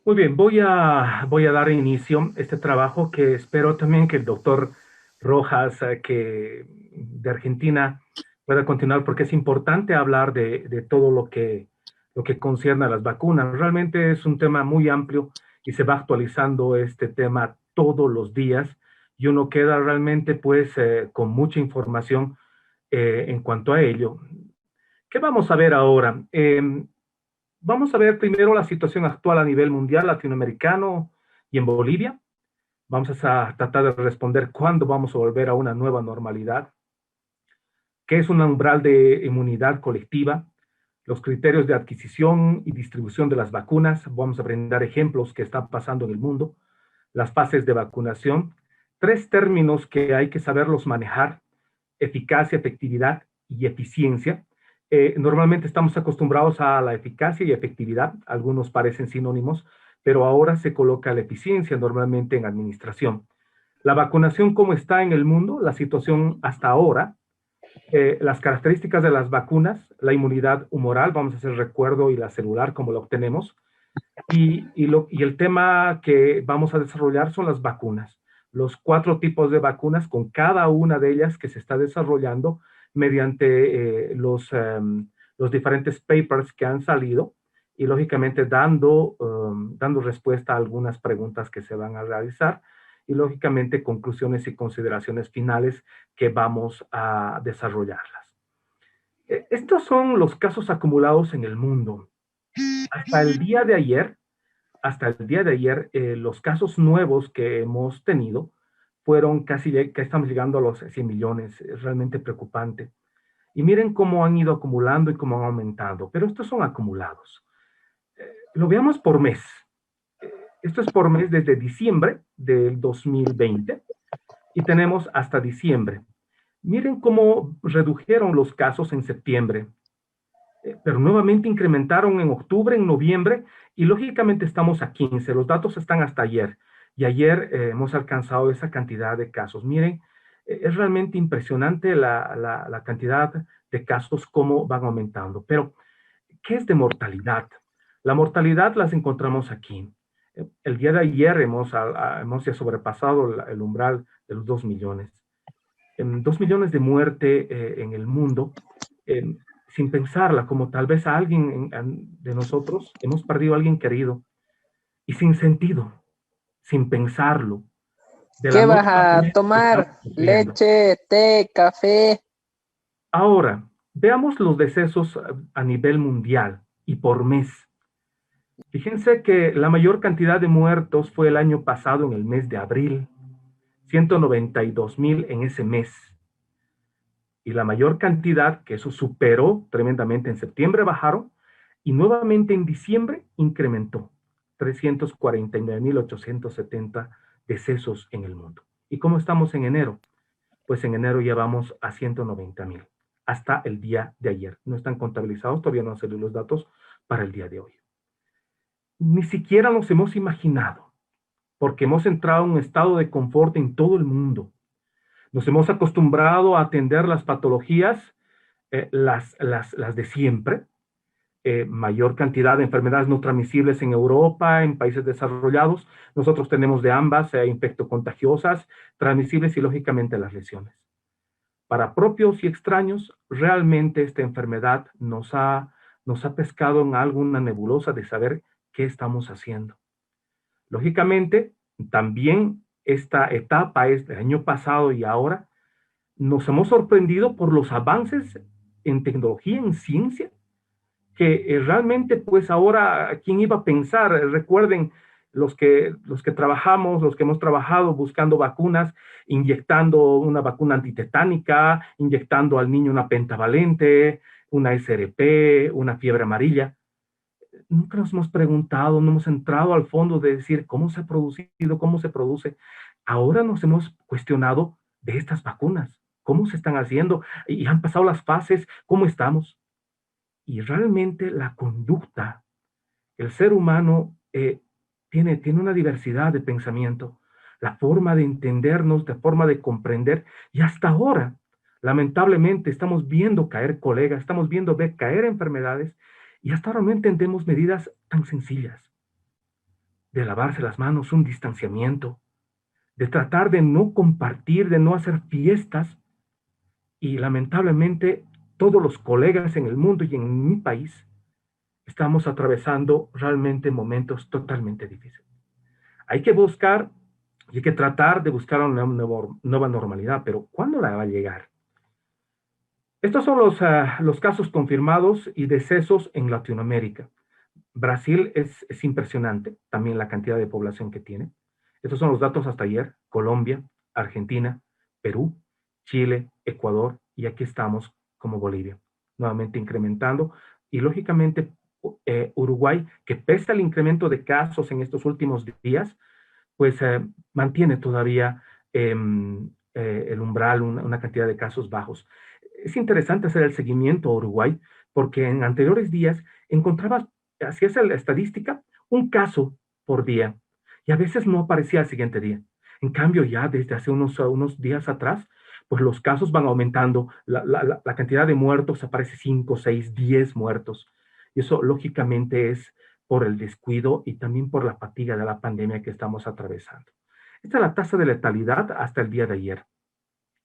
Muy bien, voy a dar inicio a este trabajo que espero también que el doctor Rojas, de Argentina, pueda continuar porque es importante hablar de todo lo que concierne a las vacunas. Realmente es un tema muy amplio y se va actualizando este tema todos los días y uno queda realmente pues con mucha información en cuanto a ello. ¿Qué vamos a ver ahora? Vamos a ver primero la situación actual a nivel mundial, latinoamericano y en Bolivia. Vamos a tratar de responder cuándo vamos a volver a una nueva normalidad, qué es un umbral de inmunidad colectiva, los criterios de adquisición y distribución de las vacunas. Vamos a brindar ejemplos que están pasando en el mundo, las fases de vacunación, tres términos que hay que saberlos manejar: eficacia, efectividad y eficiencia. Normalmente estamos acostumbrados a la eficacia y efectividad, algunos parecen sinónimos, pero ahora se coloca la eficiencia normalmente en administración. La vacunación, ¿cómo está en el mundo? La situación hasta ahora, las características de las vacunas, la inmunidad humoral, vamos a hacer recuerdo, y la celular, cómo la obtenemos, y el tema que vamos a desarrollar son las vacunas, los cuatro tipos de vacunas con cada una de ellas que se está desarrollando mediante los diferentes papers que han salido y lógicamente dando respuesta a algunas preguntas que se van a realizar y lógicamente conclusiones y consideraciones finales que vamos a desarrollarlas. Estos son los casos acumulados en el mundo. Hasta el día de ayer, los casos nuevos que hemos tenido fueron que estamos llegando a los 100 millones. Es realmente preocupante. Y miren cómo han ido acumulando y cómo han aumentado. Pero estos son acumulados. Lo veamos por mes. Esto es por mes desde diciembre del 2020 y tenemos hasta diciembre. Miren cómo redujeron los casos en septiembre, pero nuevamente incrementaron en octubre, en noviembre, y lógicamente estamos a 15. Los datos están hasta ayer, y ayer hemos alcanzado esa cantidad de casos. Miren, es realmente impresionante la cantidad de casos, cómo van aumentando. Pero, ¿qué es de mortalidad? La mortalidad las encontramos aquí. El día de ayer hemos ya sobrepasado el umbral de los 2 millones. 2 millones de muerte en el mundo, eh, sin pensarla, como tal vez a alguien de nosotros hemos perdido a alguien querido y sin sentido, sin pensarlo, de la ¿Qué vas noche a la a mañana estamos tomar? sufriendo. ¿Leche, té, café? Ahora, veamos los decesos a nivel mundial y por mes. Fíjense que la mayor cantidad de muertos fue el año pasado en el mes de abril, 192,000 en ese mes. Y la mayor cantidad, que eso superó tremendamente en septiembre, bajaron, y nuevamente en diciembre incrementó, 349,870 decesos en el mundo. ¿Y cómo estamos en enero? Pues en enero ya vamos a 190,000, hasta el día de ayer. No están contabilizados, todavía no han salido los datos para el día de hoy. Ni siquiera nos hemos imaginado, porque hemos entrado en un estado de confort en todo el mundo. Nos hemos acostumbrado a atender las patologías, las de siempre, mayor cantidad de enfermedades no transmisibles en Europa, en países desarrollados. Nosotros tenemos de ambas, infectocontagiosas, transmisibles y lógicamente las lesiones. Para propios y extraños, realmente esta enfermedad nos ha pescado en alguna nebulosa de saber qué estamos haciendo. Lógicamente, también esta etapa es del año pasado y ahora, nos hemos sorprendido por los avances en tecnología, en ciencia, que realmente pues ahora, ¿quién iba a pensar? Recuerden, los que trabajamos, los que hemos trabajado buscando vacunas, inyectando una vacuna antitetánica, inyectando al niño una pentavalente, una SRP, una fiebre amarilla. Nunca nos hemos preguntado, no hemos entrado al fondo de decir cómo se ha producido, cómo se produce. Ahora nos hemos cuestionado de estas vacunas, cómo se están haciendo y han pasado las fases, cómo estamos. Y realmente la conducta, el ser humano tiene una diversidad de pensamiento, la forma de entendernos, la forma de comprender, y hasta ahora, lamentablemente, estamos viendo caer colegas, estamos viendo caer enfermedades, y hasta ahora no entendemos medidas tan sencillas. de lavarse las manos, un distanciamiento, de tratar de no compartir, de no hacer fiestas. Y lamentablemente todos los colegas en el mundo y en mi país estamos atravesando realmente momentos totalmente difíciles. Hay que buscar y hay que tratar de buscar una nueva normalidad, pero ¿cuándo la va a llegar? Estos son los casos confirmados y decesos en Latinoamérica. Brasil es impresionante, también la cantidad de población que tiene. Estos son los datos hasta ayer. Colombia, Argentina, Perú, Chile, Ecuador, y aquí estamos como Bolivia, nuevamente incrementando. Y lógicamente Uruguay, que pese al incremento de casos en estos últimos días, pues mantiene todavía el umbral, una cantidad de casos bajos. Es interesante hacer el seguimiento a Uruguay, porque en anteriores días encontrabas, hacías la estadística, un caso por día, y a veces no aparecía al siguiente día. En cambio, ya desde hace unos días atrás, pues los casos van aumentando, la cantidad de muertos aparece 5, 6, 10 muertos. Y eso lógicamente es por el descuido y también por la fatiga de la pandemia que estamos atravesando. Esta es la tasa de letalidad hasta el día de ayer.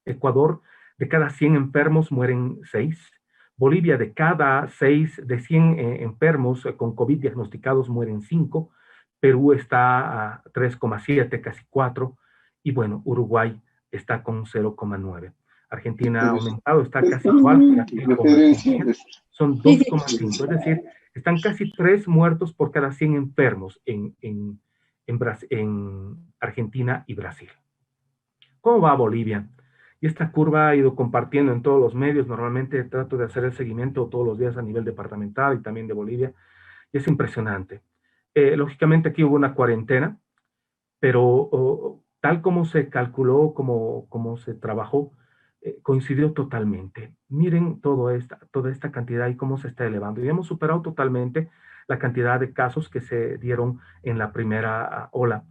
Ecuador, de cada 100 enfermos mueren 6. Bolivia, de cada 6, de 100 enfermos con COVID diagnosticados mueren 5. Perú está a 3,7, casi 4. Y bueno, Uruguay está con 0,9. Argentina ha aumentado, está casi igual, con 3,5. Son 2,5. Es decir, están casi 3 muertos por cada 100 enfermos en Argentina y Brasil. ¿Cómo va Bolivia? Y esta curva ha ido compartiendo en todos los medios. Normalmente trato de hacer el seguimiento todos los días a nivel departamental y también de Bolivia. Y es impresionante. Lógicamente aquí hubo una cuarentena, pero tal como se calculó, como se trabajó, coincidió totalmente. Miren toda esta cantidad y cómo se está elevando. Y hemos superado totalmente la cantidad de casos que se dieron en la primera ola.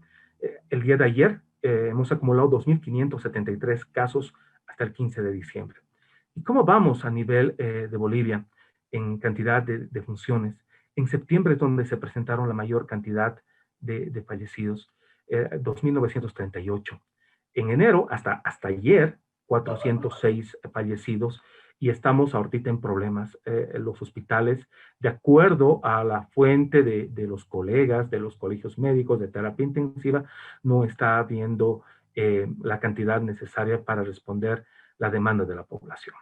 El día de ayer hemos acumulado 2.573 casos hasta el 15 de diciembre. ¿Y cómo vamos a nivel de Bolivia en cantidad de funciones? En septiembre es donde se presentaron la mayor cantidad de fallecidos, 2.938. En enero, hasta ayer, 406 fallecidos, y estamos ahorita en problemas. Los hospitales, de acuerdo a la fuente de los colegas, de los colegios médicos de terapia intensiva, no está habiendo la cantidad necesaria para responder la demanda de la población.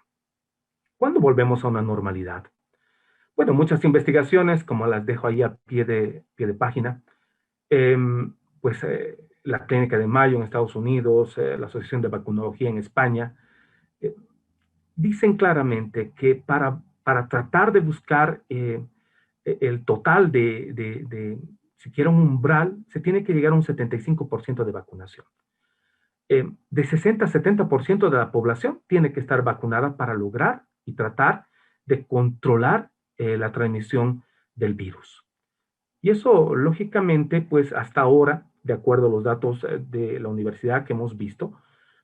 ¿Cuándo volvemos a una normalidad? Bueno, muchas investigaciones, como las dejo ahí a pie de página, eh, pues la Clínica de Mayo en Estados Unidos, la Asociación de Vacunología en España, eh, dicen claramente que para tratar de buscar el total siquiera un umbral, se tiene que llegar a un 75% de vacunación. De 60 a 70% de la población tiene que estar vacunada para lograr y tratar de controlar la transmisión del virus. Y eso, lógicamente, pues hasta ahora, de acuerdo a los datos de la universidad que hemos visto,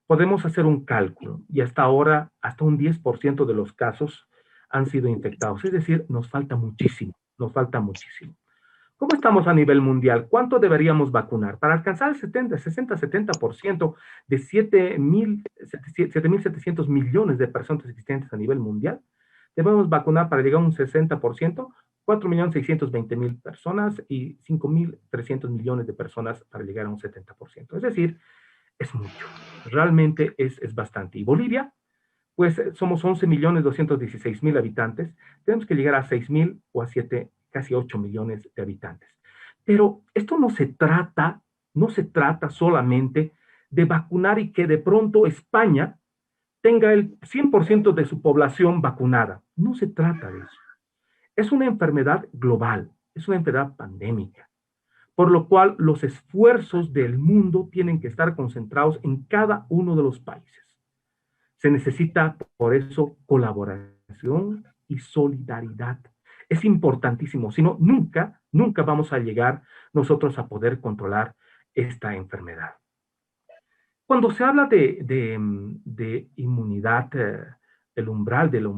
podemos hacer un cálculo y hasta ahora, hasta un 10% de los casos han sido infectados. Es decir, nos falta muchísimo, nos falta muchísimo. ¿Cómo estamos a nivel mundial? ¿Cuánto deberíamos vacunar? Para alcanzar el 60-70% de 7.700 millones de personas existentes a nivel mundial, debemos vacunar para llegar a un 60%, 4.620.000 personas y 5.300 millones de personas para llegar a un 70%. Es decir, es mucho, realmente es bastante. Y Bolivia, pues somos 11.216.000 habitantes, tenemos que llegar a 6.000 o a 7, casi 8 millones de habitantes. Pero esto no se trata solamente de vacunar y que de pronto España tenga el 100% de su población vacunada. No se trata de eso. Es una enfermedad global, es una enfermedad pandémica, por lo cual los esfuerzos del mundo tienen que estar concentrados en cada uno de los países. Se necesita, por eso, colaboración y solidaridad. Es importantísimo, si no, nunca vamos a llegar nosotros a poder controlar esta enfermedad. Cuando se habla de inmunidad, el umbral de la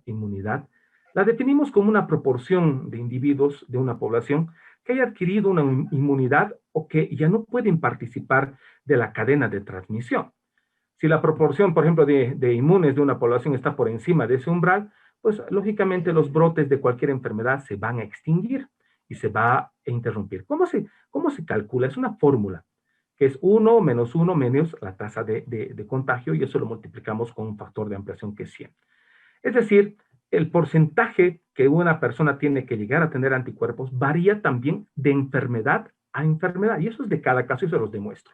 inmunidad, la definimos como una proporción de individuos de una población que haya adquirido una inmunidad o que ya no pueden participar de la cadena de transmisión. Si la proporción, por ejemplo, de inmunes de una población está por encima de ese umbral, pues lógicamente los brotes de cualquier enfermedad se van a extinguir y se va a interrumpir. Cómo se calcula? Es una fórmula, que es 1 menos la tasa de contagio, y eso lo multiplicamos con un factor de ampliación que es 100. Es decir, el porcentaje que una persona tiene que llegar a tener anticuerpos varía también de enfermedad a enfermedad, y eso es de cada caso y se los demuestro.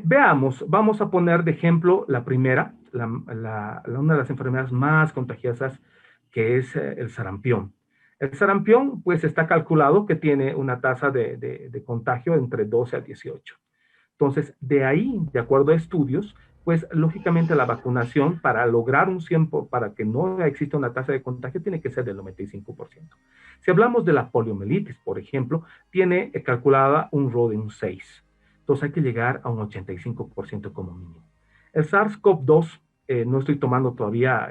Veamos, vamos a poner de ejemplo la primera, una de las enfermedades más contagiosas, que es el sarampión. El sarampión, pues está calculado que tiene una tasa de contagio entre 12 a 18. Entonces, de ahí, de acuerdo a estudios, pues lógicamente la vacunación para lograr un 100%, para que no exista una tasa de contagio, tiene que ser del 95%. Si hablamos de la poliomielitis, por ejemplo, tiene calculada un RO de un 6. Entonces hay que llegar a un 85% como mínimo. El SARS-CoV-2, no estoy tomando todavía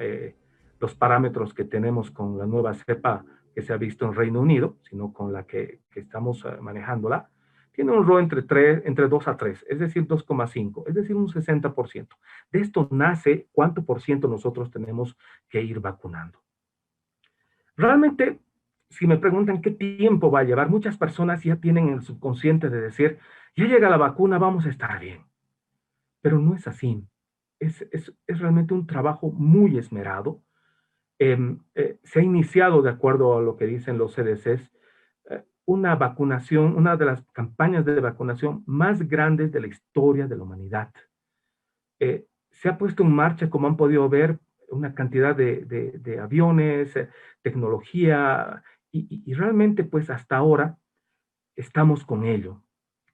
los parámetros que tenemos con la nueva cepa que se ha visto en Reino Unido, sino con la que estamos manejándola. Tiene un RO entre 2 a 3, es decir, 2,5, es decir, un 60%. De esto nace cuánto por ciento nosotros tenemos que ir vacunando. Realmente, si me preguntan qué tiempo va a llevar, muchas personas ya tienen el subconsciente de decir, ya llega la vacuna, vamos a estar bien. Pero no es así. Es realmente un trabajo muy esmerado. Se ha iniciado, de acuerdo a lo que dicen los CDCs, una vacunación, una de las campañas de vacunación más grandes de la historia de la humanidad. Se ha puesto en marcha, como han podido ver, una cantidad de aviones, tecnología, y realmente, pues hasta ahora estamos con ello.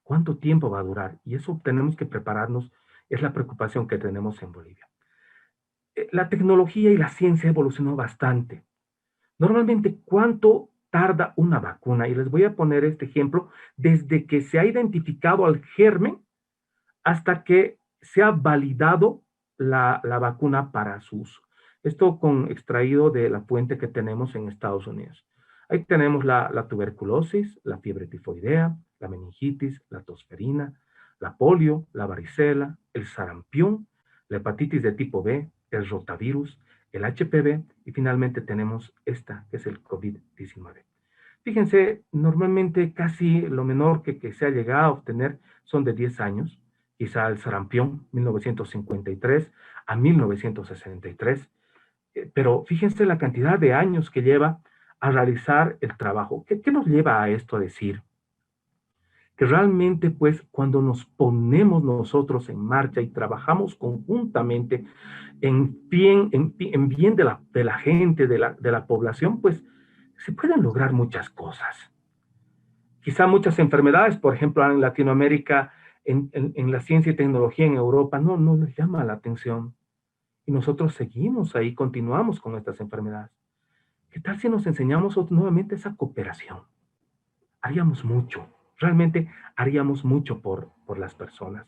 ¿Cuánto tiempo va a durar? Y eso tenemos que prepararnos, es la preocupación que tenemos en Bolivia. La tecnología y la ciencia evolucionó bastante. Normalmente, ¿cuánto tarda una vacuna? Y les voy a poner este ejemplo, desde que se ha identificado al germen hasta que se ha validado la vacuna para su uso. Esto extraído de la fuente que tenemos en Estados Unidos. Ahí tenemos la tuberculosis, la fiebre tifoidea, la meningitis, la tosferina, la polio, la varicela, el sarampión, la hepatitis de tipo B, el rotavirus, el HPV, y finalmente tenemos esta, que es el COVID-19. Fíjense, normalmente casi lo menor que se ha llegado a obtener son de 10 años, quizá el sarampión, 1953 a 1963, pero fíjense la cantidad de años que lleva a realizar el trabajo. ¿Qué nos lleva a esto a decir? Que realmente, pues, cuando nos ponemos nosotros en marcha y trabajamos conjuntamente en bien de la gente, de la población, pues, se pueden lograr muchas cosas. Quizá muchas enfermedades, por ejemplo, en Latinoamérica, en la ciencia y tecnología en Europa, no les llama la atención. Y nosotros seguimos ahí, continuamos con estas enfermedades. ¿Qué tal si nos enseñamos nuevamente esa cooperación? Haríamos mucho, realmente haríamos mucho por las personas.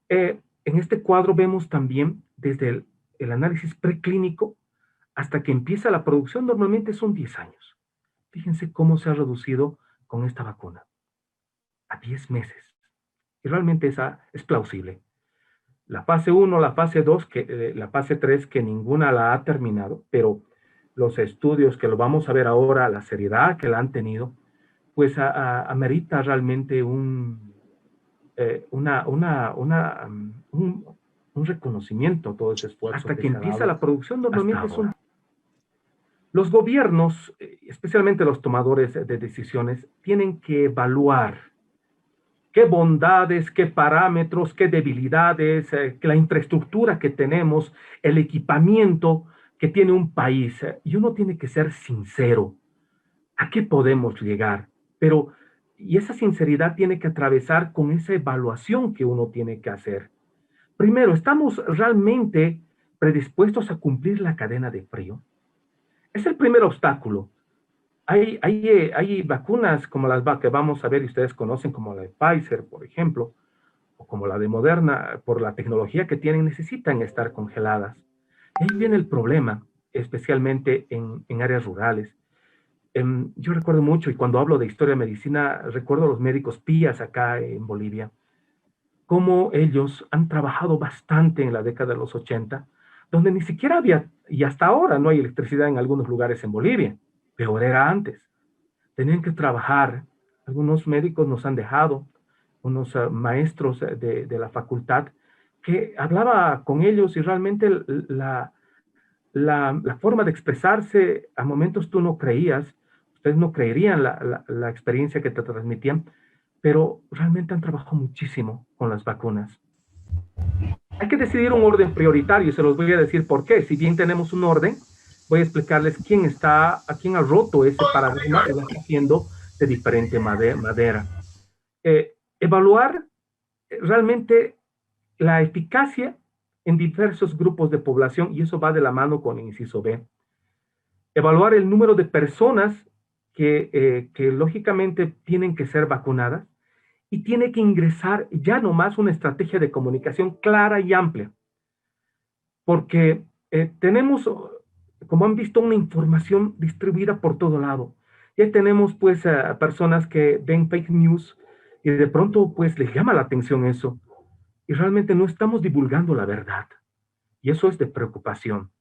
En este cuadro vemos también desde el análisis preclínico hasta que empieza la producción, normalmente son 10 años. Fíjense cómo se ha reducido con esta vacuna a 10 meses. Y realmente esa es plausible. La fase 1, la fase 2, la fase 3, que ninguna la ha terminado, pero los estudios que lo vamos a ver ahora, la seriedad que la han tenido, pues amerita realmente un reconocimiento a todo ese esfuerzo. Hasta que empieza la producción, normalmente son... Los gobiernos, especialmente los tomadores de decisiones, tienen que evaluar qué bondades, qué parámetros, qué debilidades, la infraestructura que tenemos, el equipamiento que tiene un país. Y uno tiene que ser sincero. ¿A qué podemos llegar? Pero, y esa sinceridad tiene que atravesar con esa evaluación que uno tiene que hacer. Primero, ¿estamos realmente predispuestos a cumplir la cadena de frío? Es el primer obstáculo. Hay vacunas como las que vamos a ver y ustedes conocen, como la de Pfizer, por ejemplo, o como la de Moderna, por la tecnología que tienen, necesitan estar congeladas. Y ahí viene el problema, especialmente en áreas rurales. Yo recuerdo mucho, y cuando hablo de historia de medicina, recuerdo a los médicos pías acá en Bolivia, cómo ellos han trabajado bastante en la década de los 80, donde ni siquiera había, y hasta ahora no hay electricidad en algunos lugares en Bolivia, peor era antes. Tenían que trabajar, algunos médicos nos han dejado, unos maestros de la facultad, que hablaba con ellos y realmente la forma de expresarse, a momentos tú no creías, ustedes no creerían la experiencia que te transmitían, pero realmente han trabajado muchísimo con las vacunas. Hay que decidir un orden prioritario y se los voy a decir por qué. Si bien tenemos un orden, voy a explicarles a quién ha roto ese paradigma y lo está haciendo de diferente madera. Evaluar realmente la eficacia en diversos grupos de población, y eso va de la mano con el inciso B. Evaluar el número de personas que lógicamente tienen que ser vacunadas y tiene que ingresar ya nomás una estrategia de comunicación clara y amplia, porque tenemos, como han visto, una información distribuida por todo lado. Ya tenemos pues personas que ven fake news y de pronto pues les llama la atención eso y realmente no estamos divulgando la verdad. Y eso es de preocupación.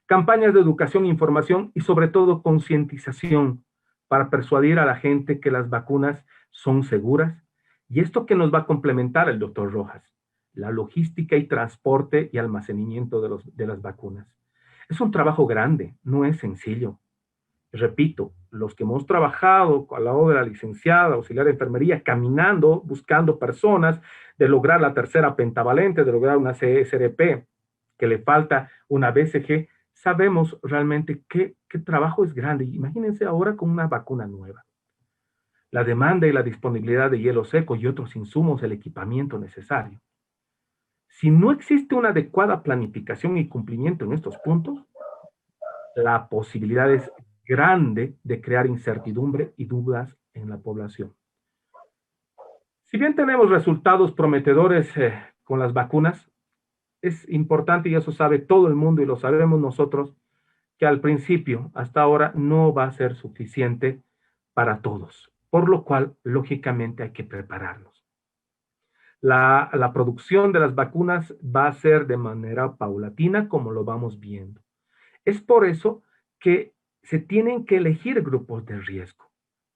Campañas de educación, información y sobre todo concientización para persuadir a la gente que las vacunas son seguras. Y esto que nos va a complementar el doctor Rojas, la logística y transporte y almacenamiento de las vacunas. Es un trabajo grande, no es sencillo. Repito, los que hemos trabajado al lado de la licenciada, auxiliar de enfermería, caminando, buscando personas, de lograr la tercera pentavalente, de lograr una CSRP, que le falta una BCG, sabemos realmente qué trabajo es grande. Imagínense ahora con una vacuna nueva. La demanda y la disponibilidad de hielo seco y otros insumos, el equipamiento necesario. Si no existe una adecuada planificación y cumplimiento en estos puntos, la posibilidad es grande de crear incertidumbre y dudas en la población. Si bien tenemos resultados prometedores con las vacunas, es importante, y eso sabe todo el mundo y lo sabemos nosotros, que al principio, hasta ahora, no va a ser suficiente para todos, por lo cual, lógicamente, hay que prepararnos. La producción de las vacunas va a ser de manera paulatina, como lo vamos viendo. Es por eso que se tienen que elegir grupos de riesgo.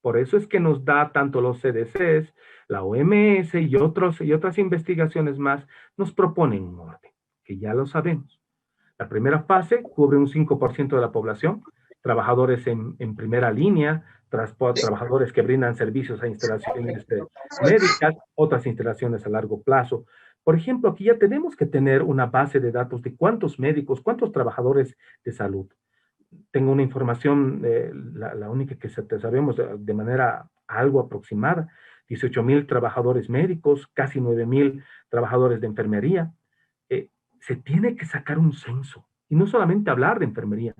Por eso es que nos da tanto los CDCs, la OMS y otras investigaciones más, nos proponen un orden, que ya lo sabemos. La primera fase cubre un 5% de la población, trabajadores en primera línea, trabajadores que brindan servicios a instalaciones médicas, otras instalaciones a largo plazo. Por ejemplo, aquí ya tenemos que tener una base de datos de cuántos médicos, cuántos trabajadores de salud. Tengo una información, la única que sabemos de manera algo aproximada, 18,000 trabajadores médicos, casi 9,000 trabajadores de enfermería. Se tiene que sacar un censo, y no solamente hablar de enfermería,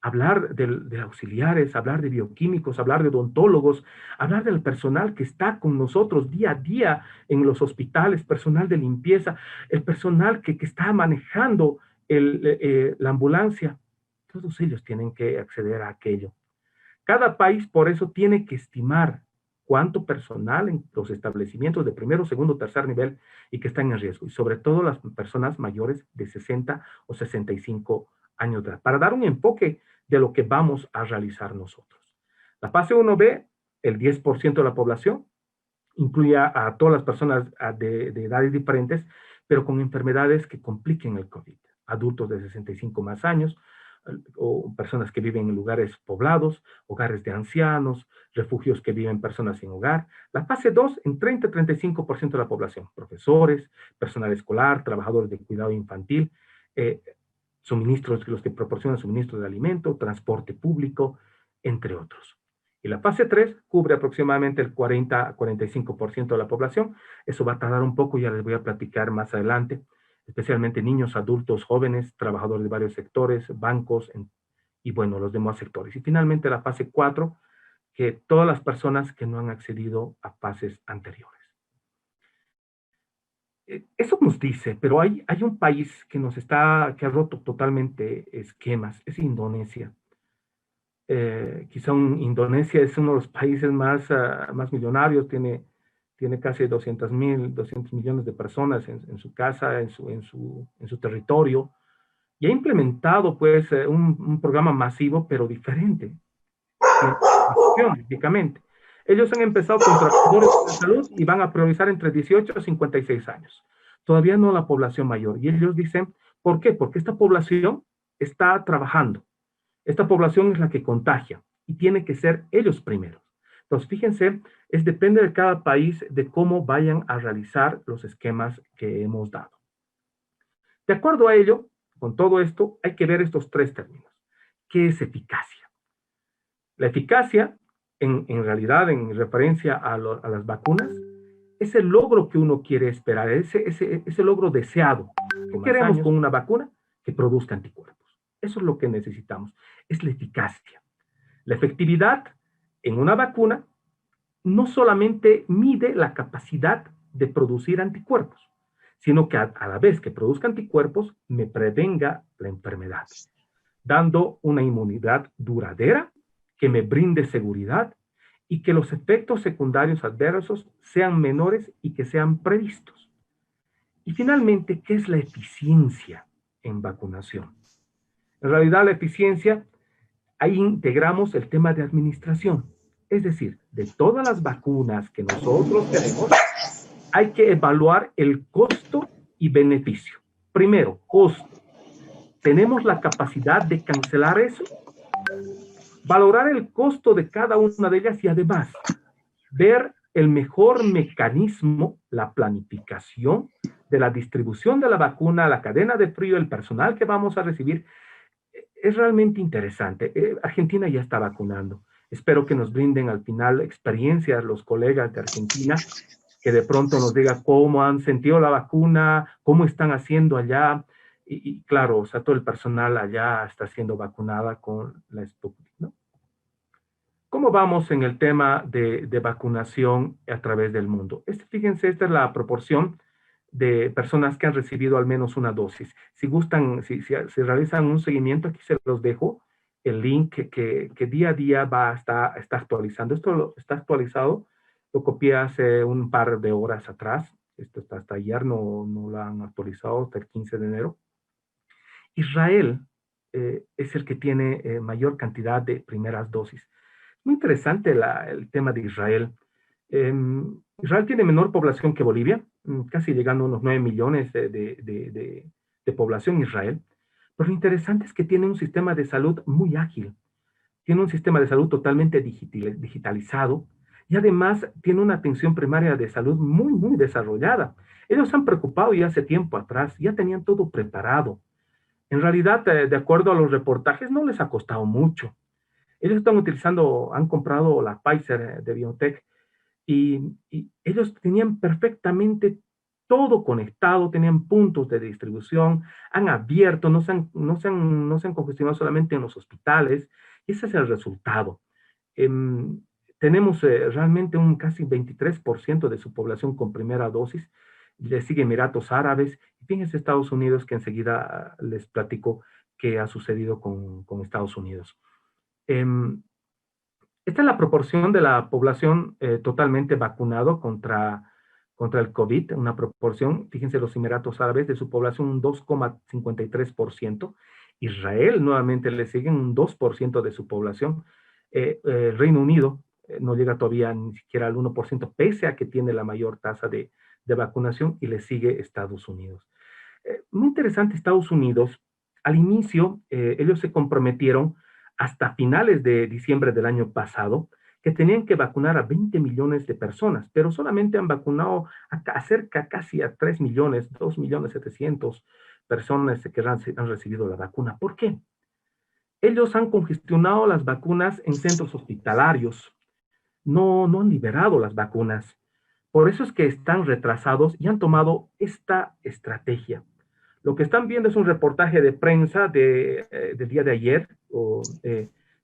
hablar de auxiliares, hablar de bioquímicos, hablar de odontólogos, hablar del personal que está con nosotros día a día en los hospitales, personal de limpieza, el personal que está manejando la ambulancia. Todos ellos tienen que acceder a aquello. Cada país por eso tiene que estimar cuánto personal en los establecimientos de primero, segundo, tercer nivel y que están en riesgo, y sobre todo las personas mayores de 60 o 65 años de edad, para dar un enfoque de lo que vamos a realizar nosotros. La fase 1B, el 10% de la población, incluye a todas las personas de edades diferentes, pero con enfermedades que compliquen el COVID. Adultos de 65 más años, o personas que viven en lugares poblados, hogares de ancianos, refugios que viven personas sin hogar. La fase 2, en 30-35% de la población, profesores, personal escolar, trabajadores de cuidado infantil, eh, suministros, los que proporcionan suministro de alimento, transporte público, entre otros. Y la fase 3 cubre aproximadamente el 40-45% de la población. Eso va a tardar un poco, ya les voy a platicar más adelante, especialmente niños, adultos, jóvenes, trabajadores de varios sectores, bancos y bueno, los demás sectores. Y finalmente la fase 4, que todas las personas que no han accedido a fases anteriores. Eso nos dice, pero hay un país que ha roto totalmente esquemas, es Indonesia. Quizá Indonesia es uno de los países más millonarios, tiene casi 200 millones de personas en su casa, en su territorio, y ha implementado pues un programa masivo, pero diferente, lógicamente. Ellos han empezado con trabajadores de salud y van a priorizar entre 18 a 56 años. Todavía no la población mayor. Y ellos dicen, ¿por qué? Porque esta población está trabajando. Esta población es la que contagia y tiene que ser ellos primeros. Entonces, fíjense, depende de cada país de cómo vayan a realizar los esquemas que hemos dado. De acuerdo a ello, con todo esto, hay que ver estos tres términos. ¿Qué es eficacia? La eficacia, en realidad, en referencia a las vacunas, es el logro que uno quiere esperar, ese logro deseado. ¿Qué queremos con una vacuna? Que produzca anticuerpos. Eso es lo que necesitamos, es la eficacia. La efectividad en una vacuna no solamente mide la capacidad de producir anticuerpos, sino que a la vez que produzca anticuerpos, me prevenga la enfermedad, dando una inmunidad duradera que me brinde seguridad y que los efectos secundarios adversos sean menores y que sean previstos. Y finalmente, ¿qué es la eficiencia en vacunación? En realidad, la eficiencia, ahí integramos el tema de administración. Es decir, de todas las vacunas que nosotros tenemos, hay que evaluar el costo y beneficio. Primero, costo. ¿Tenemos la capacidad de cancelar eso? Valorar el costo de cada una de ellas y además ver el mejor mecanismo, la planificación de la distribución de la vacuna, la cadena de frío, el personal que vamos a recibir. Es realmente interesante. Argentina ya está vacunando. Espero que nos brinden al final experiencias los colegas de Argentina, que de pronto nos digan cómo han sentido la vacuna, cómo están haciendo allá. Y claro, o sea, todo el personal allá está siendo vacunada con la Sputnik, ¿no? ¿Cómo vamos en el tema de vacunación a través del mundo? Fíjense, esta es la proporción de personas que han recibido al menos una dosis. Si gustan, si realizan un seguimiento, aquí se los dejo, el link que día a día está actualizando. Esto está actualizado, lo copié hace un par de horas atrás. Esto está hasta ayer, no lo han actualizado hasta el 15 de enero. Israel es el que tiene mayor cantidad de primeras dosis. Muy interesante el tema de Israel. Israel tiene menor población que Bolivia, casi llegando a unos 9 millones de población Israel. Pero lo interesante es que tiene un sistema de salud muy ágil. Tiene un sistema de salud totalmente digitalizado y además tiene una atención primaria de salud muy, muy desarrollada. Ellos se han preocupado ya hace tiempo atrás, ya tenían todo preparado. En realidad, de acuerdo a los reportajes, no les ha costado mucho. Ellos han comprado la Pfizer de BioNTech y ellos tenían perfectamente todo conectado, tenían puntos de distribución, han abierto, no se han congestionado solamente en los hospitales, y ese es el resultado. Tenemos realmente un casi 23% de su población con primera dosis, le sigue Emiratos Árabes, y fíjense Estados Unidos, que enseguida les platico qué ha sucedido con Estados Unidos. Esta es la proporción de la población totalmente vacunado contra el COVID, una proporción, fíjense los Emiratos Árabes, de su población un 2,53%. Israel nuevamente le siguen un 2% de su población. Reino Unido no llega todavía ni siquiera al 1%, pese a que tiene la mayor tasa de vacunación, y le sigue Estados Unidos. Muy interesante Estados Unidos. Al inicio, ellos se comprometieron hasta finales de diciembre del año pasado, que tenían que vacunar a 20 millones de personas, pero solamente han vacunado casi a 3 millones, 2 millones 700 personas que han recibido la vacuna. ¿Por qué? Ellos han congestionado las vacunas en centros hospitalarios, no han liberado las vacunas. Por eso es que están retrasados y han tomado esta estrategia. Lo que están viendo es un reportaje de prensa del día de ayer,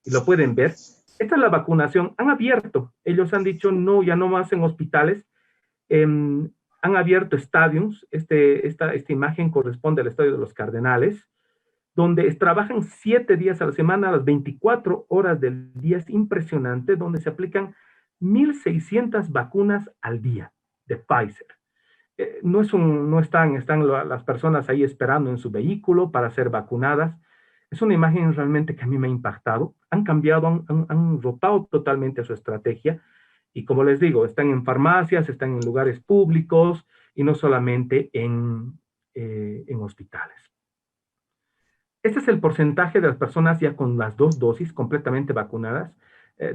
y lo pueden ver. Esta es la vacunación. Han abierto, ellos han dicho no, ya no más en hospitales. Han abierto estadios. Esta imagen corresponde al Estadio de los Cardenales. donde trabajan 7 días a la semana, las 24 horas del día. Es impresionante, donde se aplican 1.600 vacunas al día de Pfizer. No están las personas ahí esperando en su vehículo para ser vacunadas. Es una imagen realmente que a mí me ha impactado. Han cambiado, han rotado totalmente su estrategia. Y como les digo, están en farmacias, están en lugares públicos y no solamente en hospitales. Este es el porcentaje de las personas ya con las 2 dosis completamente vacunadas.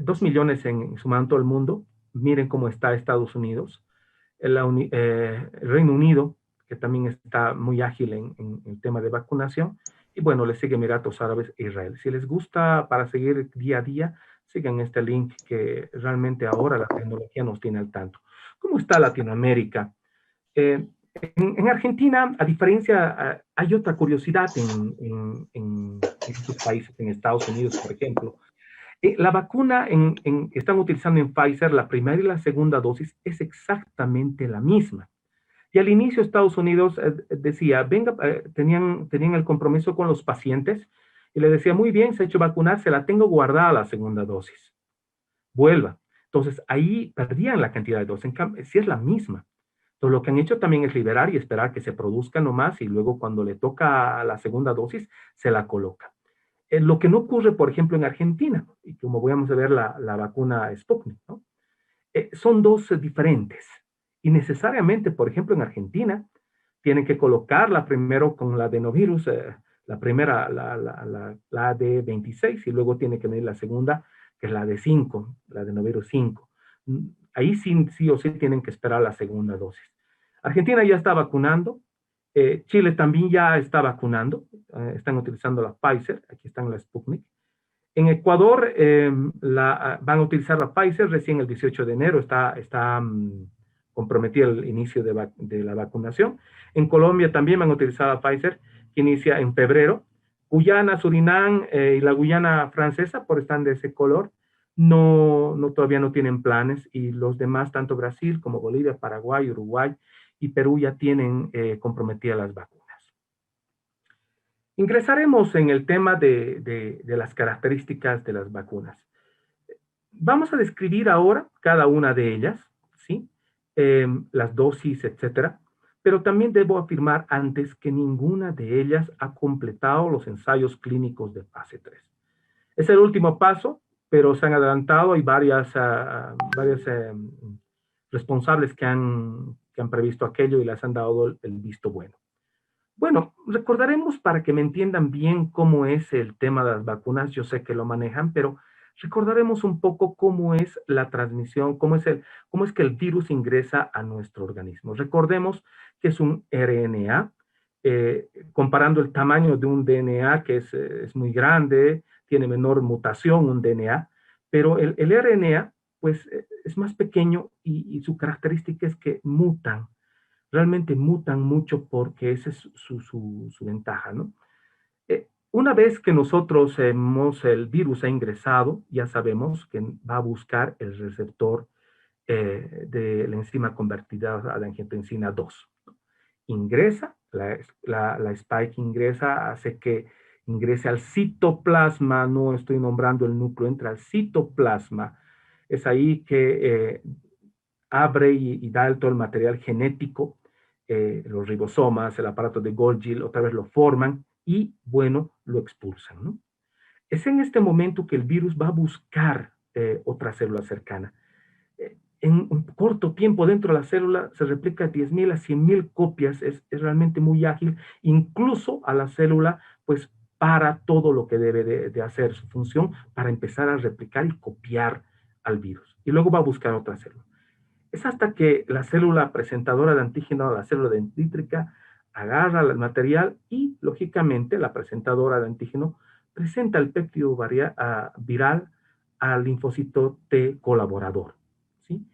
2 millones sumando todo el mundo. Miren cómo está Estados Unidos. El Reino Unido, que también está muy ágil en el tema de vacunación. Y bueno, le sigue Emiratos Árabes e Israel. Si les gusta para seguir día a día, sigan este link que realmente ahora la tecnología nos tiene al tanto. ¿Cómo está Latinoamérica? Eh, en Argentina, a diferencia, hay otra curiosidad en estos países, en Estados Unidos, por ejemplo. La vacuna están utilizando en Pfizer, la primera y la segunda dosis es exactamente la misma. Y al inicio Estados Unidos decía, venga, tenían el compromiso con los pacientes y le decía, muy bien, se ha hecho vacunar, se la tengo guardada la segunda dosis. Vuelva. Entonces ahí perdían la cantidad de dosis, en cambio, si es la misma. Entonces, lo que han hecho también es liberar y esperar que se produzca nomás y luego cuando le toca la segunda dosis, se la coloca. Lo que no ocurre, por ejemplo, en Argentina, y como vamos a ver la vacuna Sputnik, ¿no? Son dos diferentes. Y necesariamente, por ejemplo, en Argentina, tienen que colocarla primero con la adenovirus, la primera, la AD26, y luego tiene que venir la segunda, que es la AD5, la adenovirus 5. Ahí sí, sí o sí tienen que esperar la segunda dosis. Argentina ya está vacunando, Chile también ya está vacunando, están utilizando la Pfizer, aquí están la Sputnik. En Ecuador van a utilizar la Pfizer recién el 18 de enero, está comprometido el inicio de la vacunación. En Colombia también van a utilizar la Pfizer, que inicia en febrero. Guyana, Surinam y la Guyana francesa, por estar de ese color, todavía no tienen planes, y los demás, tanto Brasil como Bolivia, Paraguay, Uruguay y Perú, ya tienen comprometidas las vacunas. Ingresaremos en el tema de las características de las vacunas. Vamos a describir ahora cada una de ellas, ¿sí? Las dosis, etcétera. Pero también debo afirmar antes que ninguna de ellas ha completado los ensayos clínicos de fase 3. Es el último paso, pero se han adelantado. Hay varias responsables que han previsto aquello y les han dado el visto bueno. Bueno, recordaremos para que me entiendan bien cómo es el tema de las vacunas. Yo sé que lo manejan, pero recordaremos un poco cómo es la transmisión, cómo es que el virus ingresa a nuestro organismo. Recordemos que es un RNA, comparando el tamaño de un DNA, que es muy grande, tiene menor mutación un DNA, pero el RNA, pues, es más pequeño y su característica es que realmente mutan mucho porque esa es su ventaja, ¿no? Una vez que nosotros el virus ha ingresado, ya sabemos que va a buscar el receptor de la enzima convertida a la angiotensina 2. Ingresa, la spike ingresa, hace que ingrese al citoplasma, no estoy nombrando el núcleo, entra al citoplasma. Es ahí que abre y da todo el material genético, los ribosomas, el aparato de Golgi, otra vez lo forman y, bueno, lo expulsan, ¿no? Es en este momento que el virus va a buscar otra célula cercana. En un corto tiempo dentro de la célula se replica 10.000 a 100.000 copias, es realmente muy ágil, incluso a la célula, pues para todo lo que debe de hacer su función para empezar a replicar y copiar al virus. Y luego va a buscar otra célula. Es hasta que la célula presentadora de antígeno, la célula dendrítica, agarra el material y, lógicamente, la presentadora de antígeno presenta el péptido viral al linfocito T colaborador, ¿sí?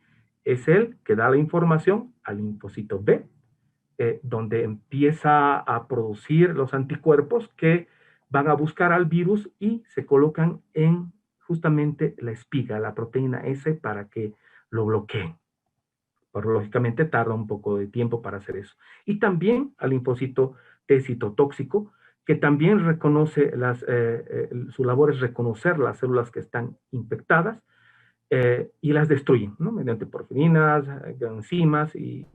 Es él que da la información al linfocito B, donde empieza a producir los anticuerpos que van a buscar al virus y se colocan en justamente la espiga, la proteína S, para que lo bloqueen. Pero lógicamente tarda un poco de tiempo para hacer eso. Y también al linfocito T citotóxico, que también reconoce su labor es reconocer las células que están infectadas y las destruyen, ¿no? Mediante porfirinas, enzimas y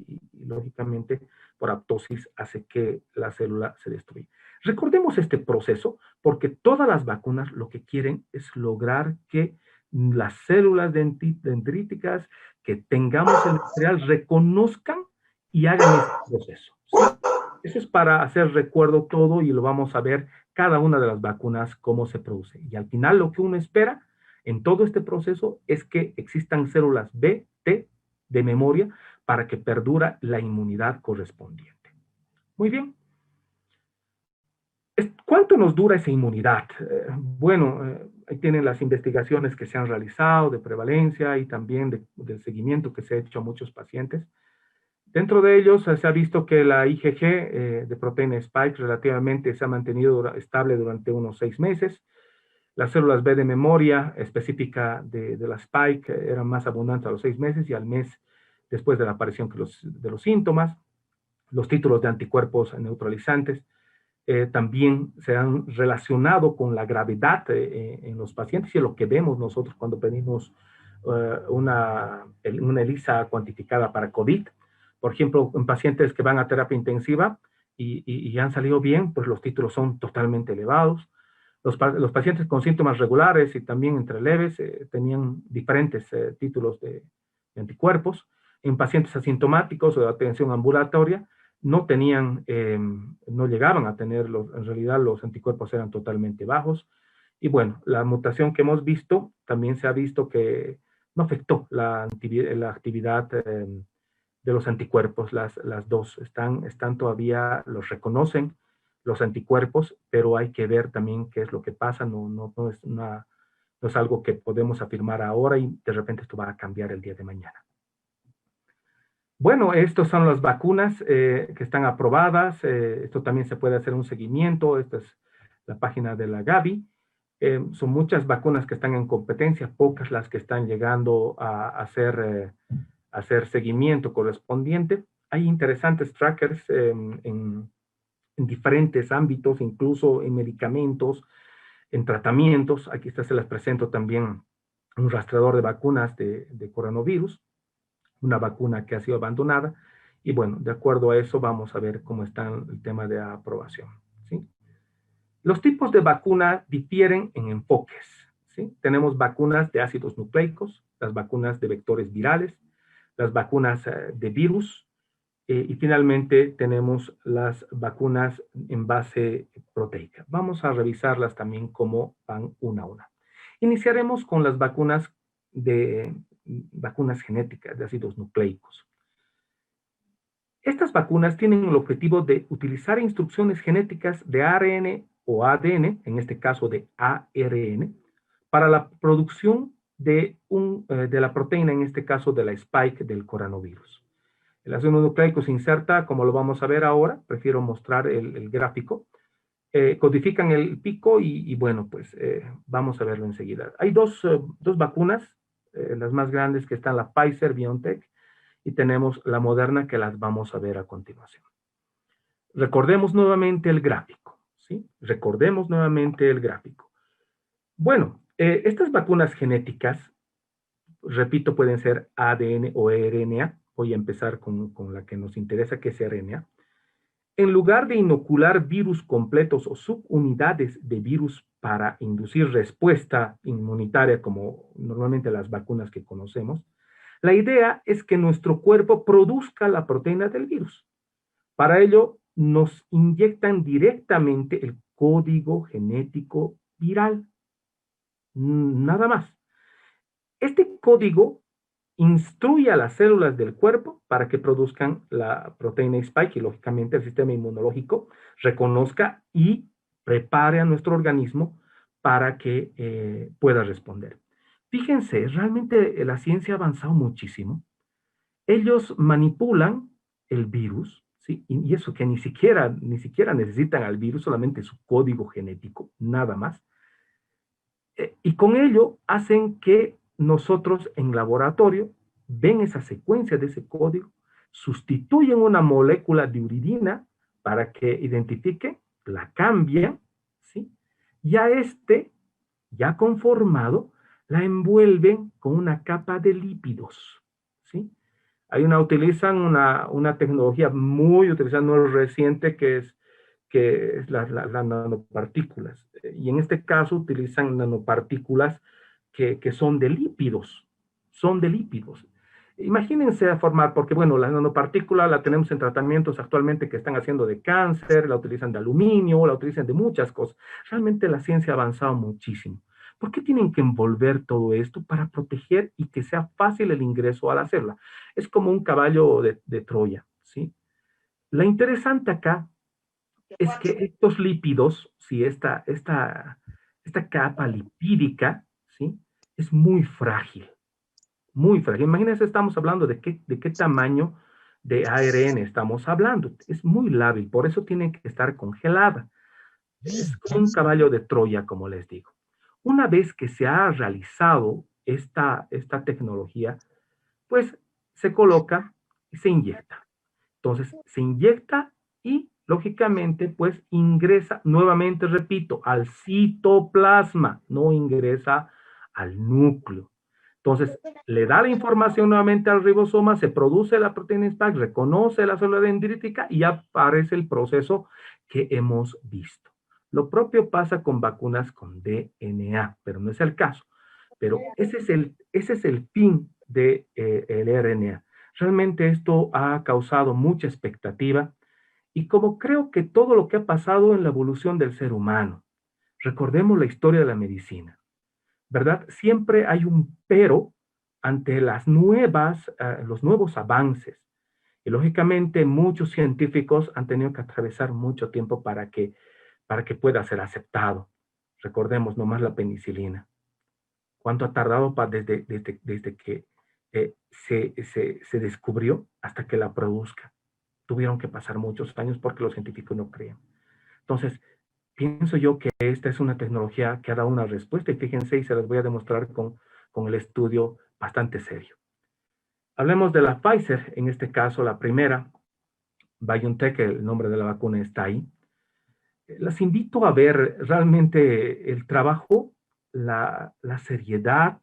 lógicamente por apoptosis hace que la célula se destruya. Recordemos este proceso porque todas las vacunas lo que quieren es lograr que las células dendríticas que tengamos en el material reconozcan y hagan este proceso, ¿sí? Eso es para hacer recuerdo todo y lo vamos a ver cada una de las vacunas cómo se produce. Y al final lo que uno espera en todo este proceso es que existan células B, T de memoria para que perdura la inmunidad correspondiente. Muy bien. ¿Cuánto nos dura esa inmunidad? Ahí tienen las investigaciones que se han realizado de prevalencia y también del seguimiento que se ha hecho a muchos pacientes. Dentro de ellos se ha visto que la IgG de proteína Spike relativamente se ha mantenido estable durante unos 6 meses. Las células B de memoria específica de la Spike eran más abundantes a los 6 meses y al mes después de la aparición de los síntomas. Los títulos de anticuerpos neutralizantes también se han relacionado con la gravedad en los pacientes y es lo que vemos nosotros cuando pedimos una ELISA cuantificada para COVID. Por ejemplo, en pacientes que van a terapia intensiva y han salido bien, pues los títulos son totalmente elevados. Los pacientes con síntomas regulares y también entre leves tenían diferentes títulos de anticuerpos. En pacientes asintomáticos o de atención ambulatoria, no tenían, no llegaban a tenerlos, en realidad los anticuerpos eran totalmente bajos. Y bueno, la mutación que hemos visto, también se ha visto que no afectó la actividad de los anticuerpos, las dos están todavía, los reconocen los anticuerpos, pero hay que ver también qué es lo que pasa, no es algo que podemos afirmar ahora y de repente esto va a cambiar el día de mañana. Bueno, estas son las vacunas que están aprobadas. Esto también se puede hacer un seguimiento. Esta es la página de la Gavi. Son muchas vacunas que están en competencia, pocas las que están llegando a hacer seguimiento correspondiente. Hay interesantes trackers en diferentes ámbitos, incluso en medicamentos, en tratamientos. Aquí se les presento también un rastreador de vacunas de coronavirus, una vacuna que ha sido abandonada, y bueno, de acuerdo a eso vamos a ver cómo está el tema de aprobación, ¿sí? Los tipos de vacuna difieren en enfoques, ¿sí? Tenemos vacunas de ácidos nucleicos, las vacunas de vectores virales, las vacunas de virus, y finalmente tenemos las vacunas en base proteica. Vamos a revisarlas también cómo van una a una. Iniciaremos con las vacunas genéticas de ácidos nucleicos. Estas vacunas tienen el objetivo de utilizar instrucciones genéticas de ARN o ADN, en este caso de ARN, para la producción de la proteína, en este caso de la spike del coronavirus. El ácido nucleico se inserta, como lo vamos a ver ahora, prefiero mostrar el gráfico, codifican el pico y bueno, pues vamos a verlo enseguida. Hay dos vacunas, las más grandes que están la Pfizer-BioNTech y tenemos la Moderna que las vamos a ver a continuación. Recordemos nuevamente el gráfico, ¿sí? Recordemos nuevamente el gráfico. Bueno, estas vacunas genéticas, repito, pueden ser ADN o RNA. Voy a empezar con la que nos interesa, que es RNA. En lugar de inocular virus completos o subunidades de virus para inducir respuesta inmunitaria, como normalmente las vacunas que conocemos, la idea es que nuestro cuerpo produzca la proteína del virus. Para ello, nos inyectan directamente el código genético viral. Nada más. Este código instruye a las células del cuerpo para que produzcan la proteína spike y lógicamente el sistema inmunológico reconozca y prepare a nuestro organismo para que pueda responder. Fíjense, realmente la ciencia ha avanzado muchísimo. Ellos manipulan el virus, ¿sí? Y eso que ni siquiera necesitan al virus, solamente su código genético, nada más. Y con ello hacen que nosotros en laboratorio ven esa secuencia de ese código, sustituyen una molécula de uridina para que identifique la cambian, ¿sí? Y a ya conformado, la envuelven con una capa de lípidos, ¿sí? Utilizan una tecnología muy utilizada, no reciente, que es las nanopartículas. Y en este caso utilizan nanopartículas que son de lípidos. Imagínense formar, porque bueno, la nanopartícula la tenemos en tratamientos actualmente que están haciendo de cáncer, la utilizan de aluminio, la utilizan de muchas cosas. Realmente la ciencia ha avanzado muchísimo. ¿Por qué tienen que envolver todo esto? Para proteger y que sea fácil el ingreso a la célula. Es como un caballo de Troya, ¿sí? Lo interesante acá es que estos lípidos, ¿sí? Esta capa lipídica, ¿sí? Es muy frágil, muy frágil. Imagínense, estamos hablando de qué tamaño de ARN estamos hablando. Es muy lábil, por eso tiene que estar congelada. Es como un caballo de Troya, como les digo. Una vez que se ha realizado esta tecnología, pues se coloca y se inyecta. Entonces, se inyecta y, lógicamente, pues ingresa, nuevamente repito, al citoplasma, no ingresa al núcleo. Entonces, le da la información nuevamente al ribosoma, se produce la proteína Spike, reconoce la célula dendrítica y aparece el proceso que hemos visto. Lo propio pasa con vacunas con DNA, pero no es el caso. Pero ese es el fin del RNA. Realmente esto ha causado mucha expectativa y como creo que todo lo que ha pasado en la evolución del ser humano, recordemos la historia de la medicina, ¿verdad? Siempre hay un pero ante los nuevos avances. Y lógicamente muchos científicos han tenido que atravesar mucho tiempo para que pueda ser aceptado. Recordemos nomás la penicilina. ¿Cuánto ha tardado desde que se descubrió hasta que la produzca? Tuvieron que pasar muchos años porque los científicos no creían. Entonces, pienso yo que esta es una tecnología que ha dado una respuesta y fíjense, y se las voy a demostrar con el estudio bastante serio. Hablemos de la Pfizer, en este caso la primera, BioNTech, el nombre de la vacuna está ahí. Las invito a ver realmente el trabajo, la seriedad,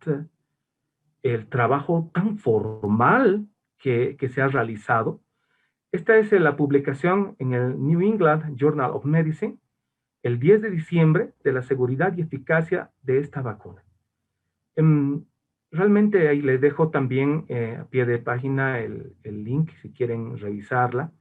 el trabajo tan formal que se ha realizado. Esta es la publicación en el New England Journal of Medicine, el 10 de diciembre, de la seguridad y eficacia de esta vacuna. Realmente ahí les dejo también a pie de página el link si quieren revisarla.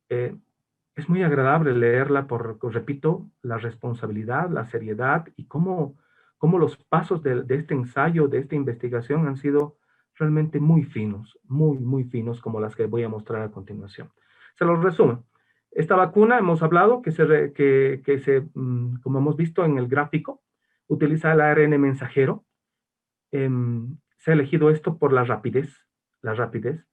Es muy agradable leerla repito, la responsabilidad, la seriedad y cómo los pasos de este ensayo, de esta investigación han sido realmente muy finos, muy, muy finos, como las que voy a mostrar a continuación. Se los resumo. Esta vacuna, hemos hablado, como hemos visto en el gráfico, utiliza el ARN mensajero. Se ha elegido esto por la rapidez. La rapidez.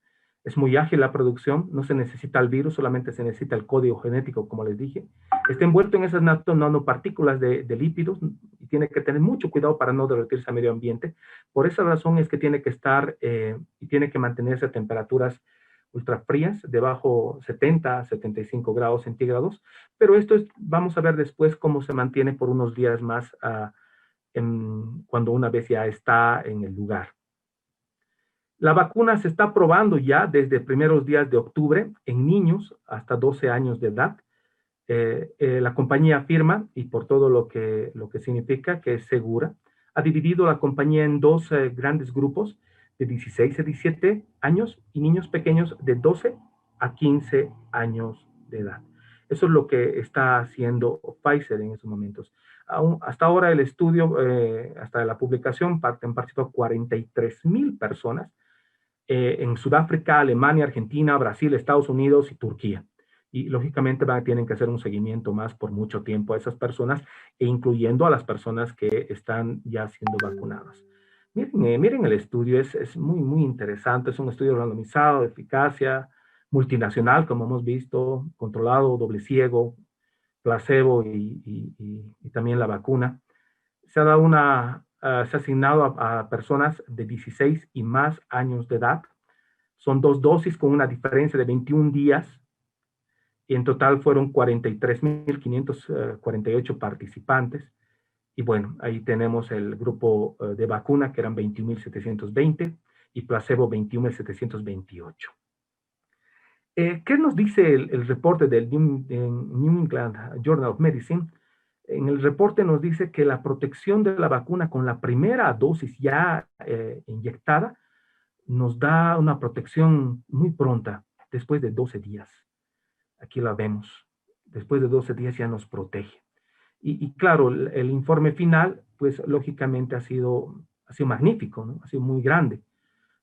Es muy ágil la producción, no se necesita el virus, solamente se necesita el código genético, como les dije. Está envuelto en esas nanopartículas de lípidos y tiene que tener mucho cuidado para no derretirse al medio ambiente. Por esa razón es que tiene que estar y tiene que mantenerse a temperaturas ultra frías, debajo 70, 75 grados centígrados. Pero vamos a ver después cómo se mantiene por unos días más cuando una vez ya está en el lugar. La vacuna se está probando ya desde primeros días de octubre en niños hasta 12 años de edad. La compañía afirma, y por todo lo que significa que es segura, ha dividido la compañía en dos grandes grupos de 16 a 17 años y niños pequeños de 12 a 15 años de edad. Eso es lo que está haciendo Pfizer en estos momentos. Hasta ahora el estudio, hasta la publicación, han participado 43,000 personas en Sudáfrica, Alemania, Argentina, Brasil, Estados Unidos y Turquía. Y lógicamente tienen que hacer un seguimiento más por mucho tiempo a esas personas, e incluyendo a las personas que están ya siendo vacunadas. Miren el estudio, es muy, muy interesante. Es un estudio randomizado, de eficacia, multinacional, como hemos visto, controlado, doble ciego, placebo y también la vacuna. Se ha asignado a personas de 16 y más años de edad. Son 2 dosis con una diferencia de 21 días. y en total fueron 43.548 participantes. Y bueno, ahí tenemos el grupo de vacuna, que eran 21.720, y placebo 21.728. ¿Qué nos dice el reporte del New England Journal of Medicine? En el reporte nos dice que la protección de la vacuna con la primera dosis ya inyectada nos da una protección muy pronta, después de 12 días. Aquí la vemos. Después de 12 días ya nos protege. Y claro, el informe final, pues lógicamente ha sido magnífico, ¿no? Ha sido muy grande,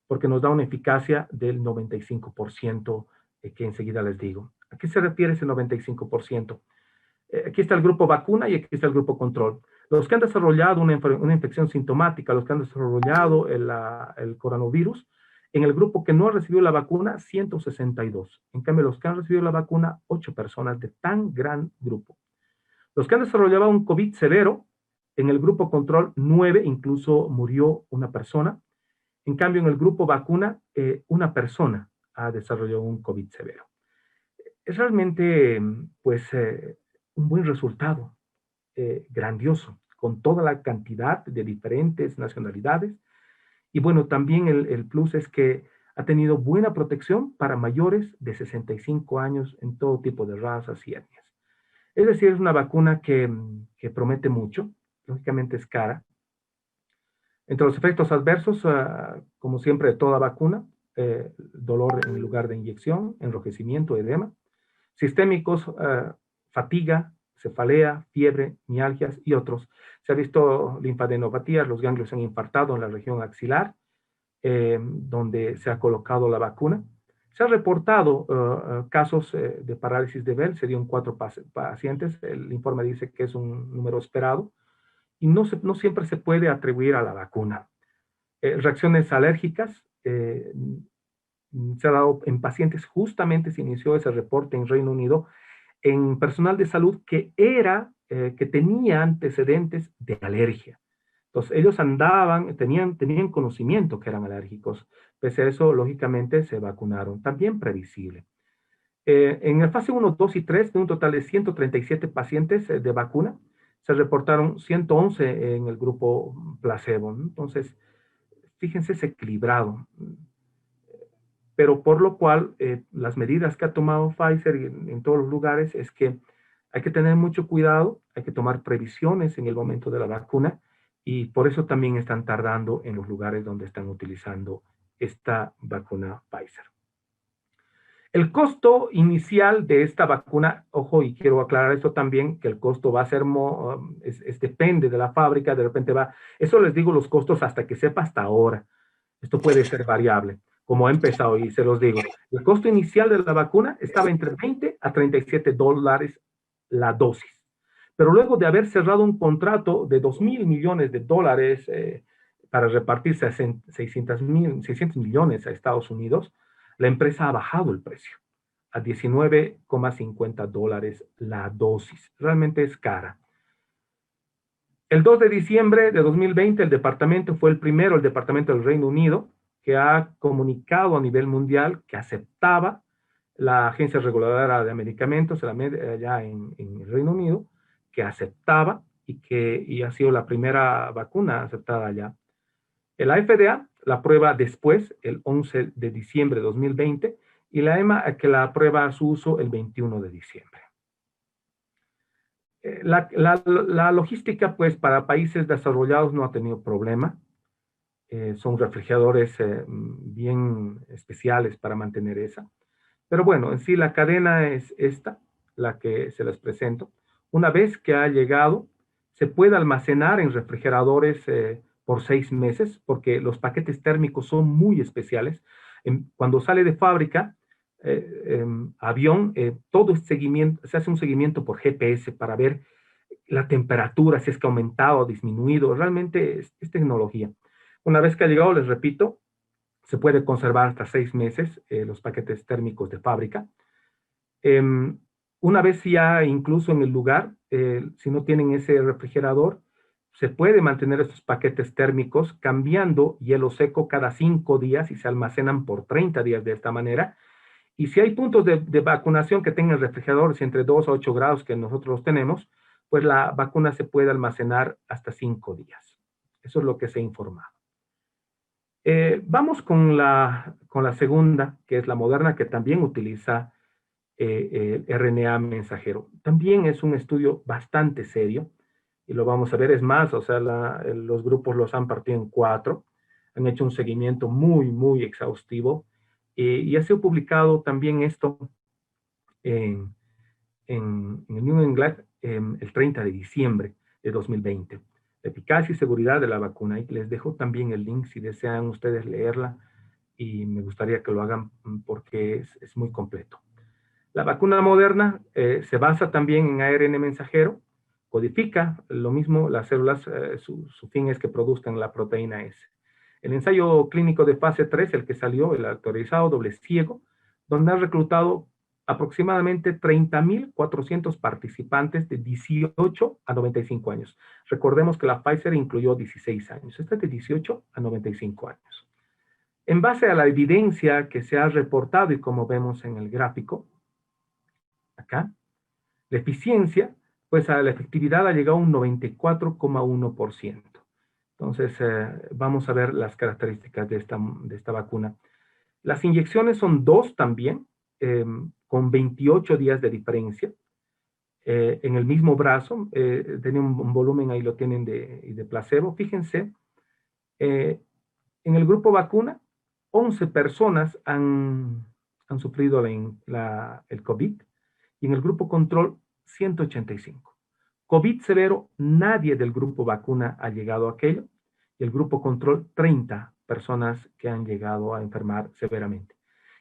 porque nos da una eficacia del 95%, que enseguida les digo. ¿A qué se refiere ese 95%? Aquí está el grupo vacuna y aquí está el grupo control. Los que han desarrollado una infección sintomática, los que han desarrollado el coronavirus, en el grupo que no ha recibido la vacuna, 162. En cambio, los que han recibido la vacuna, 8 personas de tan gran grupo. Los que han desarrollado un COVID severo, en el grupo control, 9, incluso murió una persona. En cambio, en el grupo vacuna, una persona ha desarrollado un COVID severo. Es realmente, pues, un buen resultado, grandioso, con toda la cantidad de diferentes nacionalidades. Y bueno, también el plus es que ha tenido buena protección para mayores de 65 años en todo tipo de razas y etnias. Es decir, es una vacuna que promete mucho, lógicamente es cara. Entre los efectos adversos, como siempre de toda vacuna, dolor en lugar de inyección, enrojecimiento, edema. Sistémicos, fatiga, cefalea, fiebre, mialgias y otros. Se ha visto linfadenopatías, los ganglios se han infartado en la región axilar, donde se ha colocado la vacuna. Se han reportado casos de parálisis de Bell, se dio en 4 pacientes. El informe dice que es un número esperado y no siempre se puede atribuir a la vacuna. Reacciones alérgicas, se ha dado en pacientes, justamente se inició ese reporte en Reino Unido, en personal de salud que tenía antecedentes de alergia. Entonces, ellos tenían conocimiento que eran alérgicos. Pese a eso, lógicamente, se vacunaron. También previsible. En el fase 1, 2 y 3, de un total de 137 pacientes de vacuna, se reportaron 111 en el grupo placebo, ¿no? Entonces, fíjense, es equilibrado. Pero por lo cual, las medidas que ha tomado Pfizer en todos los lugares es que hay que tener mucho cuidado, hay que tomar previsiones en el momento de la vacuna, y por eso también están tardando en los lugares donde están utilizando esta vacuna Pfizer. El costo inicial de esta vacuna, ojo, y quiero aclarar esto también, que el costo va a ser, depende de la fábrica, de repente eso les digo los costos hasta que sepa hasta ahora. Esto puede ser variable, como ha empezado y se los digo. El costo inicial de la vacuna estaba entre 20 a 37 dólares la dosis. Pero luego de haber cerrado un contrato de 2.000 millones de dólares para repartirse a 600 millones a Estados Unidos, la empresa ha bajado el precio a 19,50 dólares la dosis. Realmente es cara. El 2 de diciembre de 2020, el departamento el departamento del Reino Unido, que ha comunicado a nivel mundial que aceptaba la Agencia Reguladora de Medicamentos allá en el Reino Unido, que aceptaba y ha sido la primera vacuna aceptada allá. La FDA la aprueba después, el 11 de diciembre de 2020, y la EMA que la aprueba a su uso el 21 de diciembre. La logística, pues, para países desarrollados no ha tenido problema. Son refrigeradores bien especiales para mantener esa. Pero bueno, en sí la cadena es esta, la que se les presento. Una vez que ha llegado, se puede almacenar en refrigeradores por 6 meses, porque los paquetes térmicos son muy especiales. Cuando sale de fábrica, avión, todo es seguimiento, se hace un seguimiento por GPS para ver la temperatura, si es que ha aumentado o disminuido. Realmente es tecnología. Una vez que ha llegado, les repito, se puede conservar hasta 6 meses los paquetes térmicos de fábrica. Una vez ya incluso en el lugar, si no tienen ese refrigerador, se puede mantener estos paquetes térmicos cambiando hielo seco cada 5 días y se almacenan por 30 días de esta manera. Y si hay puntos de vacunación que tengan refrigeradores entre 2 a 8 grados que nosotros tenemos, pues la vacuna se puede almacenar hasta 5 días. Eso es lo que se ha informado. Vamos con la segunda, que es la Moderna, que también utiliza el RNA mensajero. También es un estudio bastante serio y lo vamos a ver. Es más, o sea, los grupos los han partido en 4, han hecho un seguimiento muy, muy exhaustivo y ya se ha publicado también esto en, en el New England el 30 de diciembre de 2020. La eficacia y seguridad de la vacuna. Y les dejo también el link si desean ustedes leerla y me gustaría que lo hagan porque es muy completo. La vacuna Moderna se basa también en ARN mensajero, codifica lo mismo las células, su fin es que produzcan la proteína S. El ensayo clínico de fase 3, el que salió, el actualizado, doble ciego, donde han reclutado aproximadamente 30.400 participantes de 18 a 95 años. Recordemos que la Pfizer incluyó 16 años, esta es de 18 a 95 años. En base a la evidencia que se ha reportado y como vemos en el gráfico, acá, la eficiencia, pues a la efectividad ha llegado a un 94,1%. Entonces, vamos a ver las características de esta vacuna. Las inyecciones son 2 también, con 28 días de diferencia. En el mismo brazo, tenía un volumen, ahí lo tienen de placebo. Fíjense, en el grupo vacuna, 11 personas han sufrido el COVID y en el grupo control 185. COVID severo, nadie del grupo vacuna ha llegado a aquello y el grupo control 30 personas que han llegado a enfermar severamente.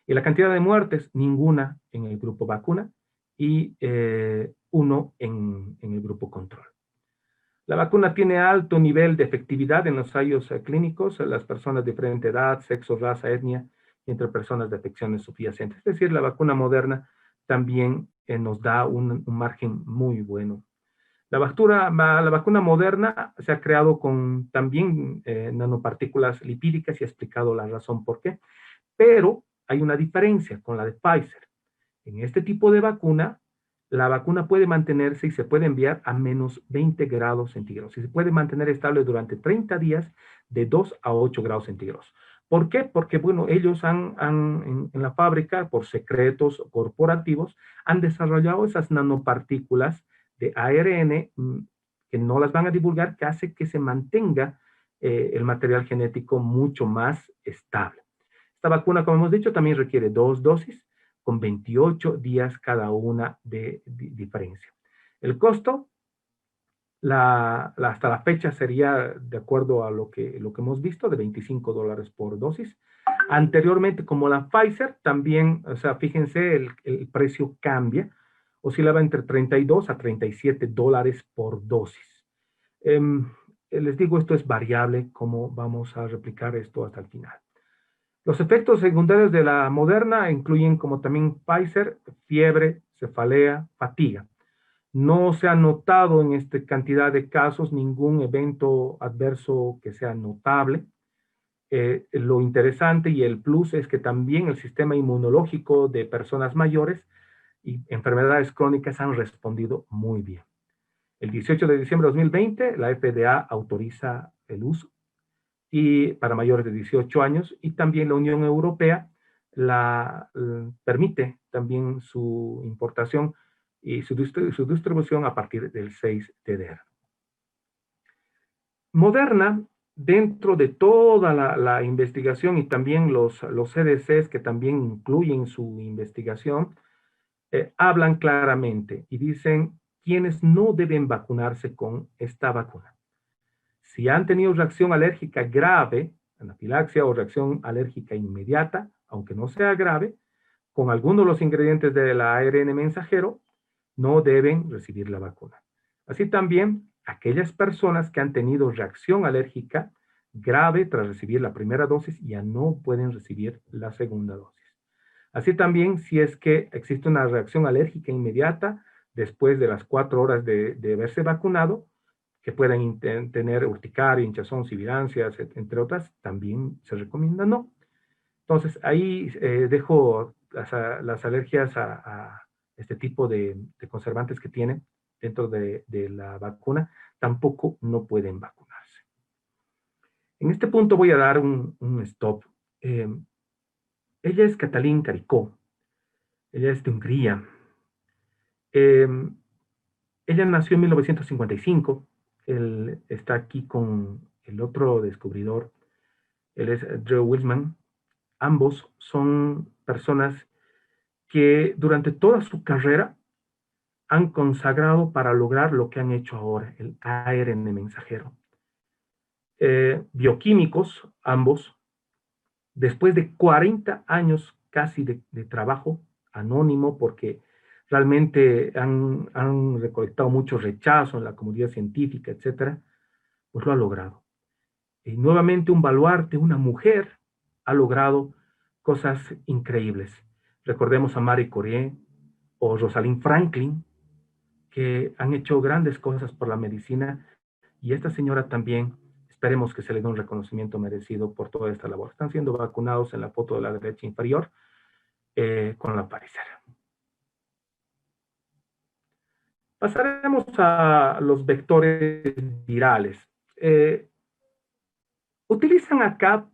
Y la cantidad de muertes, ninguna en el grupo vacuna y 1 en el grupo control. La vacuna tiene alto nivel de efectividad en los ensayos clínicos en las personas de diferente edad, sexo, raza, etnia, y entre personas de afecciones subyacentes. Es decir, la vacuna Moderna también nos da un margen muy bueno. La vacuna Moderna se ha creado con también nanopartículas lipídicas y he explicado la razón por qué, pero hay una diferencia con la de Pfizer. En este tipo de vacuna, la vacuna puede mantenerse y se puede enviar a menos 20 grados centígrados y se puede mantener estable durante 30 días de 2 a 8 grados centígrados. ¿Por qué? Porque, bueno, ellos en la fábrica, por secretos corporativos, han desarrollado esas nanopartículas de ARN que no las van a divulgar, que hace que se mantenga el material genético mucho más estable. Esta vacuna, como hemos dicho, también requiere 2 dosis con 28 días cada una de diferencia. El costo, hasta la fecha sería, de acuerdo a lo que hemos visto, de $25 por dosis. Anteriormente, como la Pfizer, también, o sea, fíjense, el precio cambia, oscilaba entre 32 a $37 por dosis. Les digo, esto es variable, cómo vamos a replicar esto hasta el final. Los efectos secundarios de la Moderna incluyen, como también Pfizer, fiebre, cefalea, fatiga. No se ha notado en esta cantidad de casos ningún evento adverso que sea notable. Lo interesante y el plus es que también el sistema inmunológico de personas mayores y enfermedades crónicas han respondido muy bien. El 18 de diciembre de 2020, la FDA autoriza el uso y para mayores de 18 años, y también la Unión Europea permite también su importación y su distribución a partir del 6 de enero. Moderna, dentro de toda la investigación y también los CDCs que también incluyen su investigación, hablan claramente y dicen quiénes no deben vacunarse con esta vacuna. Si han tenido reacción alérgica grave, anafilaxia o reacción alérgica inmediata, aunque no sea grave, con alguno de los ingredientes del ARN mensajero, no deben recibir la vacuna. Así también, aquellas personas que han tenido reacción alérgica grave tras recibir la primera dosis ya no pueden recibir la segunda dosis. Así también, si es que existe una reacción alérgica inmediata después de las 4 horas de haberse vacunado, que puedan tener urticaria, hinchazón, sibilancias, entre otras, también se recomienda no. Entonces, ahí dejo las alergias a este tipo de conservantes que tiene dentro de la vacuna, tampoco no pueden vacunarse. En este punto voy a dar un stop. Eh, Ella es Katalin Karikó. Ella es de Hungría. Eh, Ella nació en 1955. Él está aquí con el otro descubridor. Él es Drew Weissman. Ambos son personas que durante toda su carrera han consagrado para lograr lo que han hecho ahora, el ARN mensajero. Bioquímicos, ambos, después de 40 años casi de trabajo anónimo, porque realmente han recolectado mucho rechazo en la comunidad científica, etcétera, pues lo ha logrado. Y nuevamente un baluarte, una mujer, ha logrado cosas increíbles. Recordemos a Marie Curie o Rosalind Franklin, que han hecho grandes cosas por la medicina, y esta señora también, esperemos que se le dé un reconocimiento merecido por toda esta labor. Están siendo vacunados en la foto de la derecha inferior con la Pfizer. Pasaremos a los vectores virales. Utilizan acá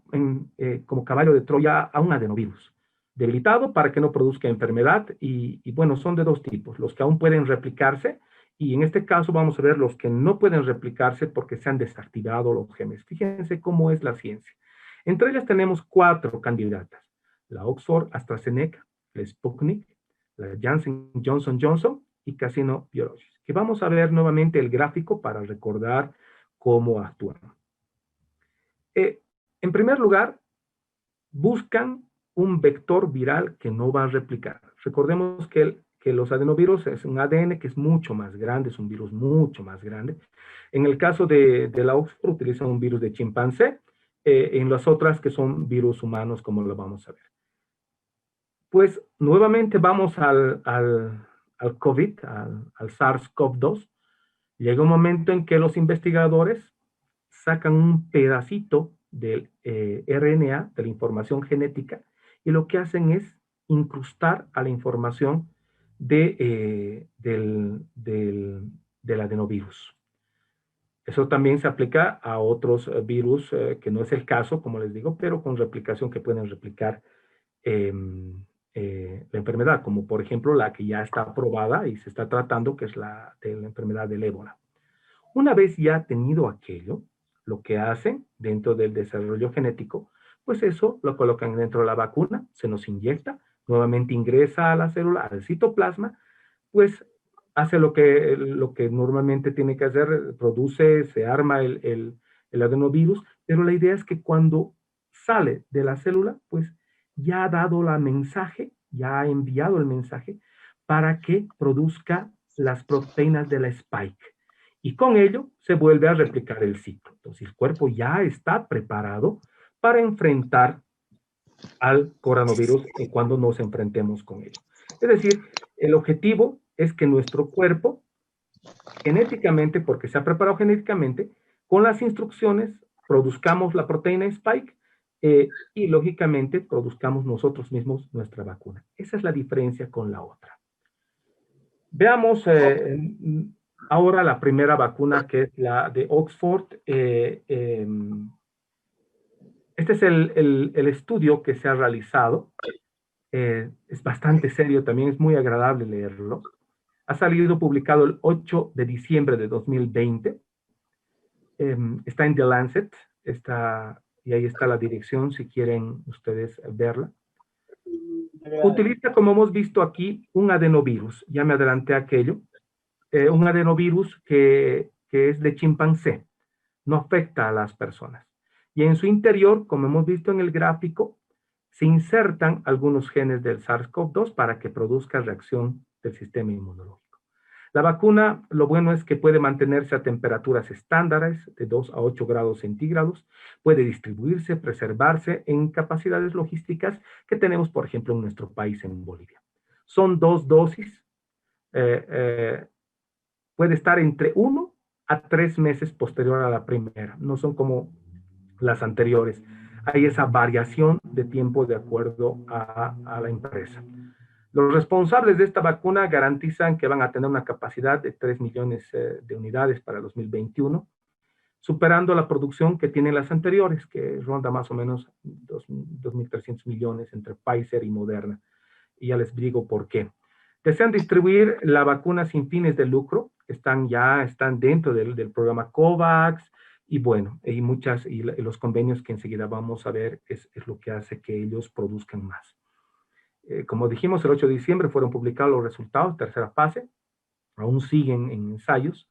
como caballo de Troya a un adenovirus debilitado para que no produzca enfermedad y bueno, son de dos tipos, los que aún pueden replicarse y en este caso vamos a ver los que no pueden replicarse porque se han desactivado los genes. Fíjense cómo es la ciencia. Entre ellas tenemos 4 candidatas, la Oxford AstraZeneca, la Sputnik, la Janssen Johnson Johnson y Casino Biologics, que vamos a ver nuevamente el gráfico para recordar cómo actúan. En primer lugar, buscan un vector viral que no va a replicar. Recordemos que los adenovirus es un ADN que es mucho más grande, es un virus mucho más grande. En el caso de la Oxford utilizan un virus de chimpancé, en las otras que son virus humanos, como lo vamos a ver. Pues nuevamente vamos al COVID, al SARS-CoV-2. Llega un momento en que los investigadores sacan un pedacito del RNA, de la información genética, y lo que hacen es incrustar a la información del adenovirus. Eso también se aplica a otros virus, que no es el caso, como les digo, pero con replicación que pueden replicar eh, la enfermedad, como por ejemplo la que ya está aprobada y se está tratando, que es la de la enfermedad del ébola. Una vez ya tenido aquello, lo que hacen dentro del desarrollo genético, pues eso lo colocan dentro de la vacuna, se nos inyecta, nuevamente ingresa a la célula, al citoplasma, pues hace lo que normalmente tiene que hacer, produce, se arma el adenovirus, pero la idea es que cuando sale de la célula, pues ya ha dado la mensaje, ya ha enviado el mensaje para que produzca las proteínas de la spike. Y con ello se vuelve a replicar el ciclo. Entonces el cuerpo ya está preparado para enfrentar al coronavirus cuando nos enfrentemos con ello. Es decir, el objetivo es que nuestro cuerpo, genéticamente, porque se ha preparado genéticamente, con las instrucciones produzcamos la proteína Spike y lógicamente produzcamos nosotros mismos nuestra vacuna. Esa es la diferencia con la otra. Veamos ahora la primera vacuna, que es la de Oxford. Este es el estudio que se ha realizado. Es bastante serio, también es muy agradable leerlo. Ha salido publicado el 8 de diciembre de 2020. Está en The Lancet, y ahí está la dirección si quieren ustedes verla. Utiliza, como hemos visto aquí, un adenovirus. Ya me adelanté a aquello. Un adenovirus que es de chimpancé. No afecta a las personas. Y en su interior, como hemos visto en el gráfico, se insertan algunos genes del SARS-CoV-2 para que produzca reacción del sistema inmunológico. La vacuna, lo bueno es que puede mantenerse a temperaturas estándares de 2 a 8 grados centígrados, puede distribuirse, preservarse en capacidades logísticas que tenemos, por ejemplo, en nuestro país, en Bolivia. Son 2 dosis, puede estar entre 1 a 3 meses posterior a la primera, no son como las anteriores. hay esa variación de tiempo de acuerdo a la empresa. Los responsables de esta vacuna garantizan que van a tener una capacidad de 3 millones de unidades para 2021, superando la producción que tienen las anteriores, que ronda más o menos 2.300 millones entre Pfizer y Moderna. Y ya les digo por qué. Desean distribuir la vacuna sin fines de lucro, están dentro del programa COVAX, y bueno, y los convenios que enseguida vamos a ver es lo que hace que ellos produzcan más. Como dijimos, el 8 de diciembre fueron publicados los resultados, tercera fase, aún siguen en ensayos.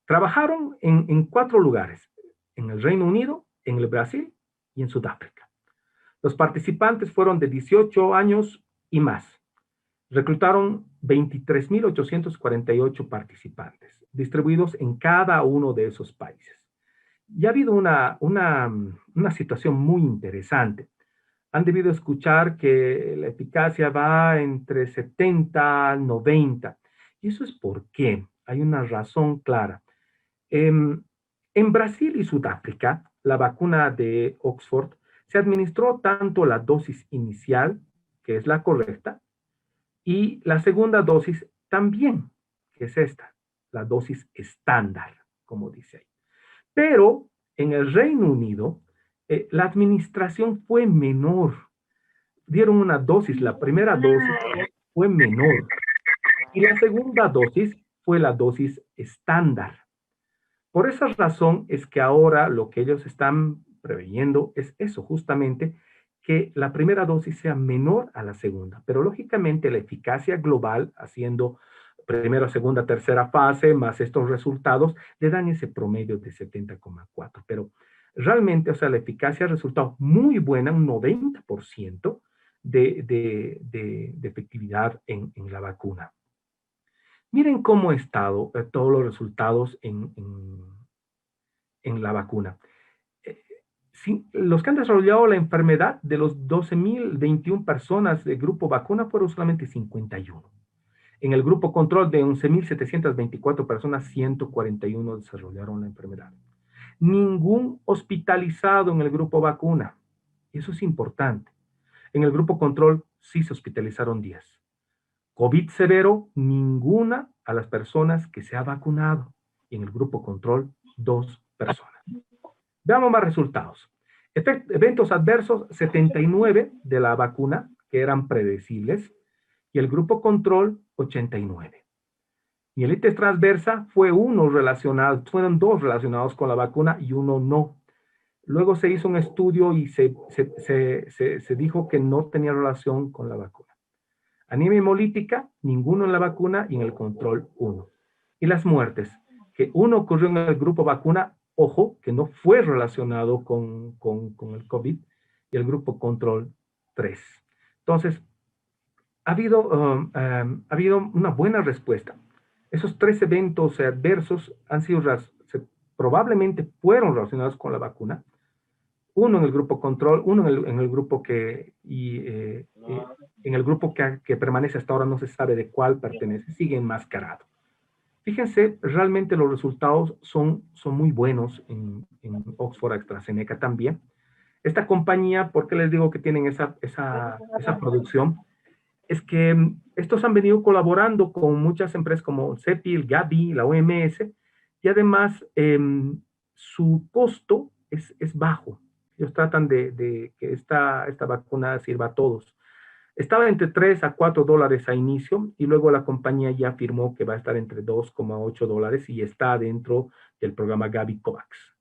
Trabajaron en 4 lugares, en el Reino Unido, en el Brasil y en Sudáfrica. Los participantes fueron de 18 años y más. Reclutaron 23.848 participantes, distribuidos en cada uno de esos países. Y ha habido una situación muy interesante. Han debido escuchar que la eficacia va entre 70 al 90. Y eso es porque hay una razón clara. En Brasil y Sudáfrica, la vacuna de Oxford se administró tanto la dosis inicial, que es la correcta, y la segunda dosis también, que es esta, la dosis estándar, como dice ahí. Pero en el Reino Unido, la administración fue menor. Dieron una dosis, la primera dosis fue menor. Y la segunda dosis fue la dosis estándar. Por esa razón es que ahora lo que ellos están preveyendo es eso, justamente, que la primera dosis sea menor a la segunda. Pero lógicamente la eficacia global, haciendo primera, segunda, tercera fase, más estos resultados, le dan ese promedio de 70,4. Pero realmente, o sea, la eficacia ha resultado muy buena, un 90% de efectividad en la vacuna. Miren cómo han estado todos los resultados en la vacuna. Los que han desarrollado la enfermedad, de los 12.021 personas del grupo vacuna, fueron solamente 51. En el grupo control de 11.724 personas, 141 desarrollaron la enfermedad. Ningún hospitalizado en el grupo vacuna. Eso es importante. En el grupo control sí se hospitalizaron 10. COVID severo, ninguna a las personas que se ha vacunado. Y en el grupo control, 2 personas. Veamos más resultados. Eventos adversos, 79 de la vacuna, que eran predecibles, y el grupo control, 89. Mielitis transversa fueron 2 relacionados con la vacuna y 1 no. Luego se hizo un estudio y se dijo que no tenía relación con la vacuna. Anemia hemolítica, ninguno en la vacuna y en el control 1. Y las muertes, que 1 ocurrió en el grupo vacuna, ojo, que no fue relacionado con el COVID, y el grupo control 3. Entonces, ha habido una buena respuesta. Esos 3 eventos adversos han sido, probablemente fueron relacionados con la vacuna. 1 en el grupo control, 1 en el grupo en el grupo que permanece hasta ahora no se sabe de cuál pertenece, sigue enmascarado. Fíjense, realmente los resultados son muy buenos en Oxford AstraZeneca también. Esta compañía, ¿por qué les digo que tienen esa producción? Es que estos han venido colaborando con muchas empresas como CEPI, el Gavi, la OMS, y además su costo es bajo. Ellos tratan de que esta vacuna sirva a todos. Estaba entre 3 a 4 dólares a inicio y luego la compañía ya afirmó que va a estar entre 2,8 dólares y está dentro del programa Gavi COVAX.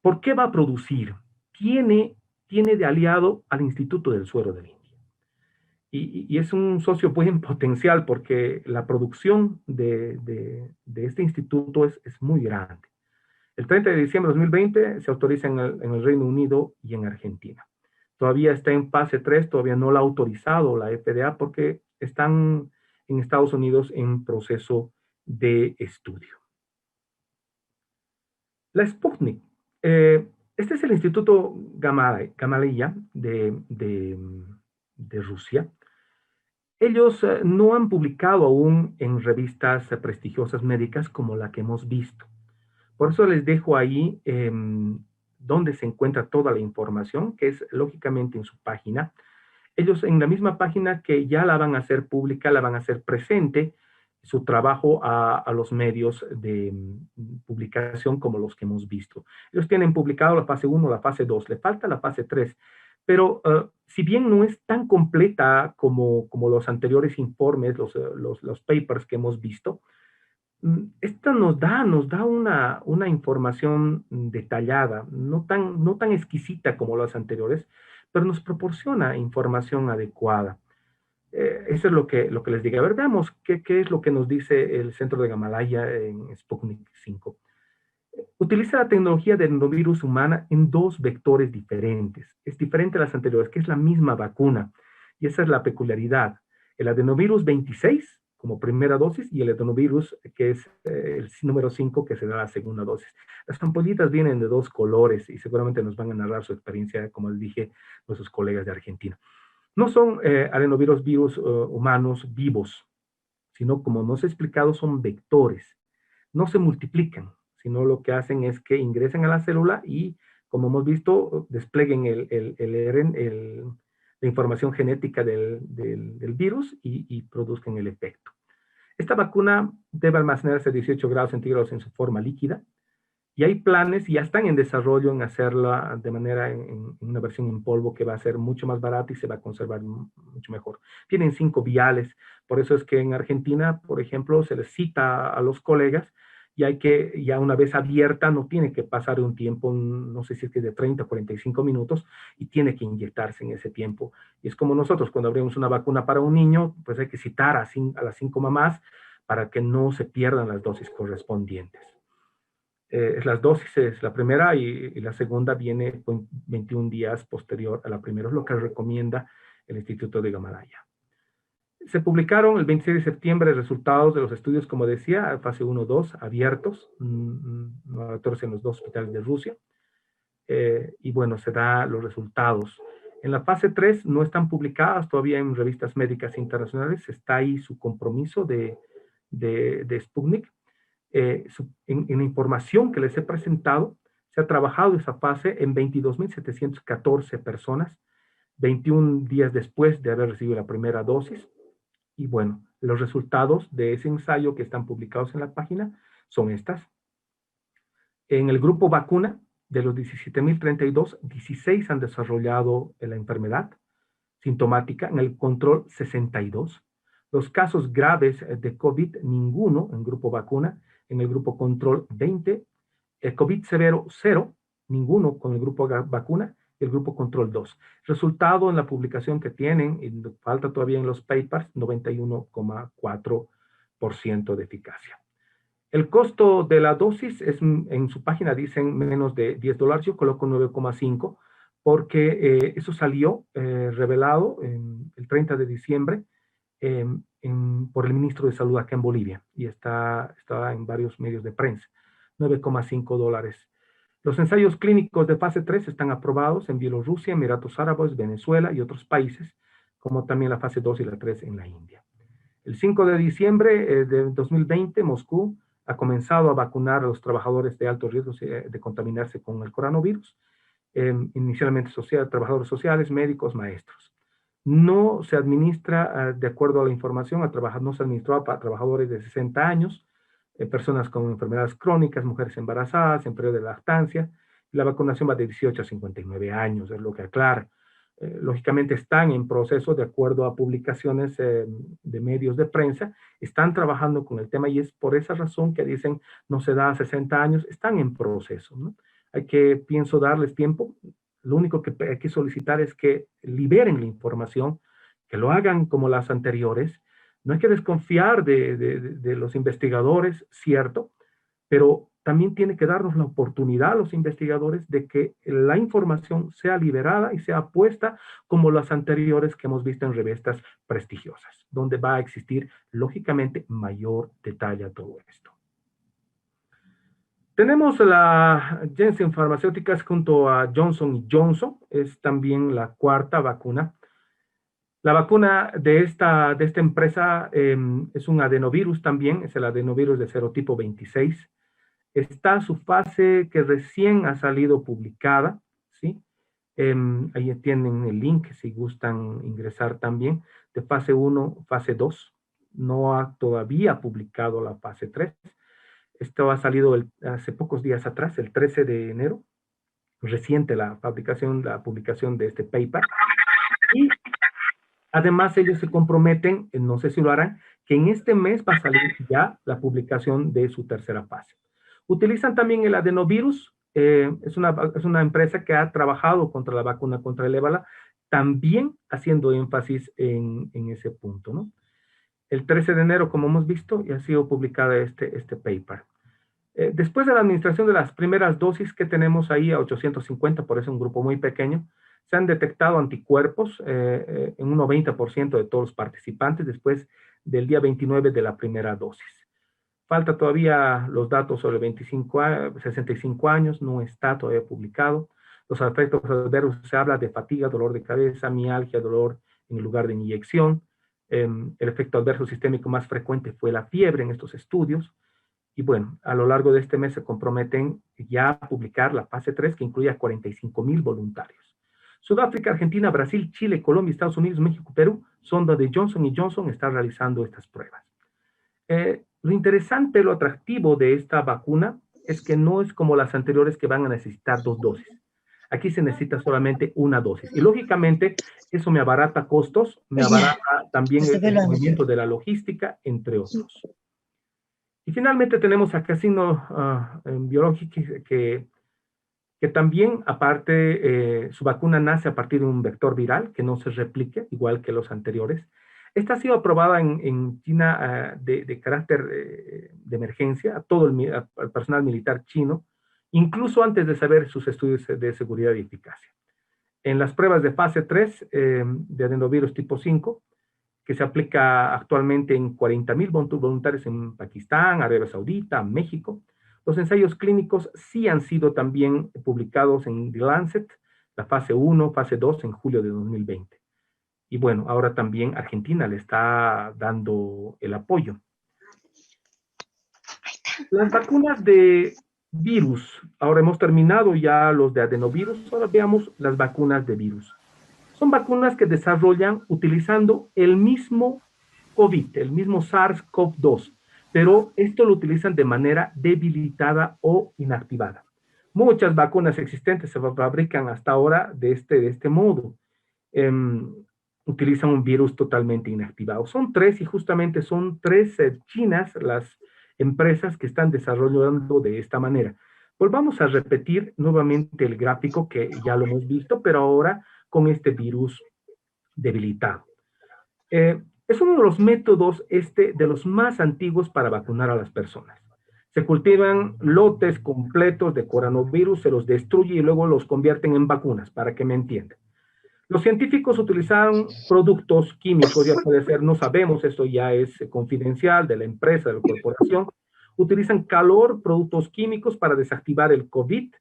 ¿Por qué va a producir? Tiene de aliado al Instituto del Suero de la India. Y es un socio pues en potencial porque la producción de este instituto es muy grande. El 30 de diciembre de 2020 se autoriza en el Reino Unido y en Argentina. Todavía está en fase 3, todavía no la ha autorizado la FDA porque están en Estados Unidos en proceso de estudio. La Sputnik. Este es el Instituto Gamaleya de Rusia. Ellos no han publicado aún en revistas prestigiosas médicas como la que hemos visto. Por eso les dejo ahí donde se encuentra toda la información, que es lógicamente en su página. Ellos en la misma página que ya la van a hacer pública, la van a hacer presente, su trabajo a los medios de publicación como los que hemos visto. Ellos tienen publicado la fase 1, la fase 2, le falta la fase 3, pero si bien no es tan completa como los anteriores informes, los papers que hemos visto, esta nos da una información detallada, no tan exquisita como las anteriores, pero nos proporciona información adecuada. Eso es lo que les digo. A ver, veamos qué es lo que nos dice el Centro de Gamalaya en Sputnik 5. Utiliza la tecnología de adenovirus humana en dos vectores diferentes. Es diferente a las anteriores, que es la misma vacuna. Y esa es la peculiaridad. El adenovirus 26 como primera dosis y el adenovirus que es el número 5 que se da la segunda dosis. Las ampollitas vienen de dos colores y seguramente nos van a narrar su experiencia, como les dije, nuestros colegas de Argentina. No son virus humanos vivos, sino como nos he explicado, son vectores. No se multiplican, sino lo que hacen es que ingresen a la célula y, como hemos visto, desplieguen la información genética del virus y produzcan el efecto. Esta vacuna debe almacenarse a 18 grados centígrados en su forma líquida, y hay planes, y ya están en desarrollo en hacerla de manera en una versión en polvo que va a ser mucho más barata y se va a conservar mucho mejor. Tienen 5 viales, por eso es que en Argentina, por ejemplo, se les cita a los colegas y ya una vez abierta, no tiene que pasar un tiempo, no sé si es que de 30 o 45 minutos, y tiene que inyectarse en ese tiempo. Y es como nosotros, cuando abrimos una vacuna para un niño, pues hay que citar a las 5 mamás para que no se pierdan las dosis correspondientes. Las dosis, la primera y la segunda viene 21 días posterior a la primera, es lo que recomienda el Instituto de Gamalaya. Se publicaron el 26 de septiembre resultados de los estudios, como decía, fase 1-2, abiertos, laboratorios en los dos hospitales de Rusia, y bueno, se da los resultados. En la fase 3 no están publicadas todavía en revistas médicas internacionales, está ahí su compromiso de Sputnik. En la información que les he presentado, se ha trabajado esa fase en 22.714 personas, 21 días después de haber recibido la primera dosis. Y bueno, los resultados de ese ensayo que están publicados en la página son estas. En el grupo vacuna, de los 17.032, 16 han desarrollado la enfermedad sintomática, en el control 62. Los casos graves de COVID, ninguno en grupo vacuna, en el grupo control 20, el COVID severo 0, ninguno con el grupo vacuna, y el grupo control 2. Resultado en la publicación que tienen, y falta todavía en los papers, 91,4% de eficacia. El costo de la dosis es, en su página dicen menos de $10, yo coloco 9,5 porque eso salió revelado el 30 de diciembre por el ministro de Salud acá en Bolivia y está en varios medios de prensa, $9,5. Los ensayos clínicos de fase 3 están aprobados en Bielorrusia, Emiratos Árabes, Venezuela y otros países, como también la fase 2 y la 3 en la India. El 5 de diciembre de 2020, Moscú ha comenzado a vacunar a los trabajadores de alto riesgo de contaminarse con el coronavirus, inicialmente trabajadores sociales, médicos, maestros. No se administra, de acuerdo a la información, no se administró a trabajadores de 60 años, personas con enfermedades crónicas, mujeres embarazadas, en periodo de lactancia. La vacunación va de 18 a 59 años, es lo que aclara. Lógicamente están en proceso, de acuerdo a publicaciones de medios de prensa, están trabajando con el tema y es por esa razón que dicen no se da a 60 años, están en proceso, ¿no? Pienso darles tiempo. Lo único que hay que solicitar es que liberen la información, que lo hagan como las anteriores. No hay que desconfiar de los investigadores, cierto, pero también tiene que darnos la oportunidad a los investigadores de que la información sea liberada y sea puesta como las anteriores que hemos visto en revistas prestigiosas, donde va a existir, lógicamente, mayor detalle a todo esto. Tenemos la Janssen Farmacéuticas junto a Johnson Johnson, es también la cuarta vacuna. La vacuna de esta empresa es un adenovirus también, es el adenovirus de serotipo 26. Está su fase que recién ha salido publicada, ¿sí? Ahí tienen el link si gustan ingresar también, de fase 1, fase 2. No ha todavía publicado la fase 3. Esto ha salido hace pocos días atrás, el 13 de enero, reciente la publicación de este paper. Y además ellos se comprometen, no sé si lo harán, que en este mes va a salir ya la publicación de su tercera fase. Utilizan también el adenovirus, es una empresa que ha trabajado contra la vacuna contra el ébola, también haciendo énfasis en ese punto, ¿no? El 13 de enero, como hemos visto, ya ha sido publicada este paper. Después de la administración de las primeras dosis que tenemos ahí a 850, por eso un grupo muy pequeño, se han detectado anticuerpos en un 90% de todos los participantes después del día 29 de la primera dosis. Falta todavía los datos sobre 65 años, no está todavía publicado. Los efectos adversos, se habla de fatiga, dolor de cabeza, mialgia, dolor en el lugar de inyección. El efecto adverso sistémico más frecuente fue la fiebre en estos estudios. Y bueno, a lo largo de este mes se comprometen ya a publicar la fase 3, que incluye a 45,000 voluntarios. Sudáfrica, Argentina, Brasil, Chile, Colombia, Estados Unidos, México, Perú, son donde Johnson & Johnson está realizando estas pruebas. Lo interesante, lo atractivo de esta vacuna es que no es como las anteriores que van a necesitar 2 dosis. Aquí se necesita solamente una dosis. Y lógicamente eso me abarata costos, me abarata también el movimiento de la logística, entre otros. Y finalmente tenemos a Casino Biologics que también, aparte, su vacuna nace a partir de un vector viral que no se replique, igual que los anteriores. Esta ha sido aprobada en China de carácter de emergencia a todo al personal militar chino, incluso antes de saber sus estudios de seguridad y eficacia. En las pruebas de fase 3 de adenovirus tipo 5, que se aplica actualmente en 40,000 voluntarios en Pakistán, Arabia Saudita, México. Los ensayos clínicos sí han sido también publicados en The Lancet, la fase 1, fase 2 en julio de 2020. Y bueno, ahora también Argentina le está dando el apoyo. Las vacunas de virus, ahora hemos terminado ya los de adenovirus, ahora veamos las vacunas de virus. Son vacunas que desarrollan utilizando el mismo COVID, el mismo SARS-CoV-2, pero esto lo utilizan de manera debilitada o inactivada. Muchas vacunas existentes se fabrican hasta ahora de este modo. Utilizan un virus totalmente inactivado. Son 3 y justamente son 3 chinas las empresas que están desarrollando de esta manera. Volvamos a repetir nuevamente el gráfico que ya lo hemos visto, pero ahora con este virus debilitado. Es uno de los métodos de los más antiguos para vacunar a las personas. Se cultivan lotes completos de coronavirus, se los destruye y luego los convierten en vacunas, para que me entiendan. Los científicos utilizaron productos químicos, ya puede ser, no sabemos, esto ya es confidencial de la empresa, de la corporación. Utilizan calor, productos químicos para desactivar el COVID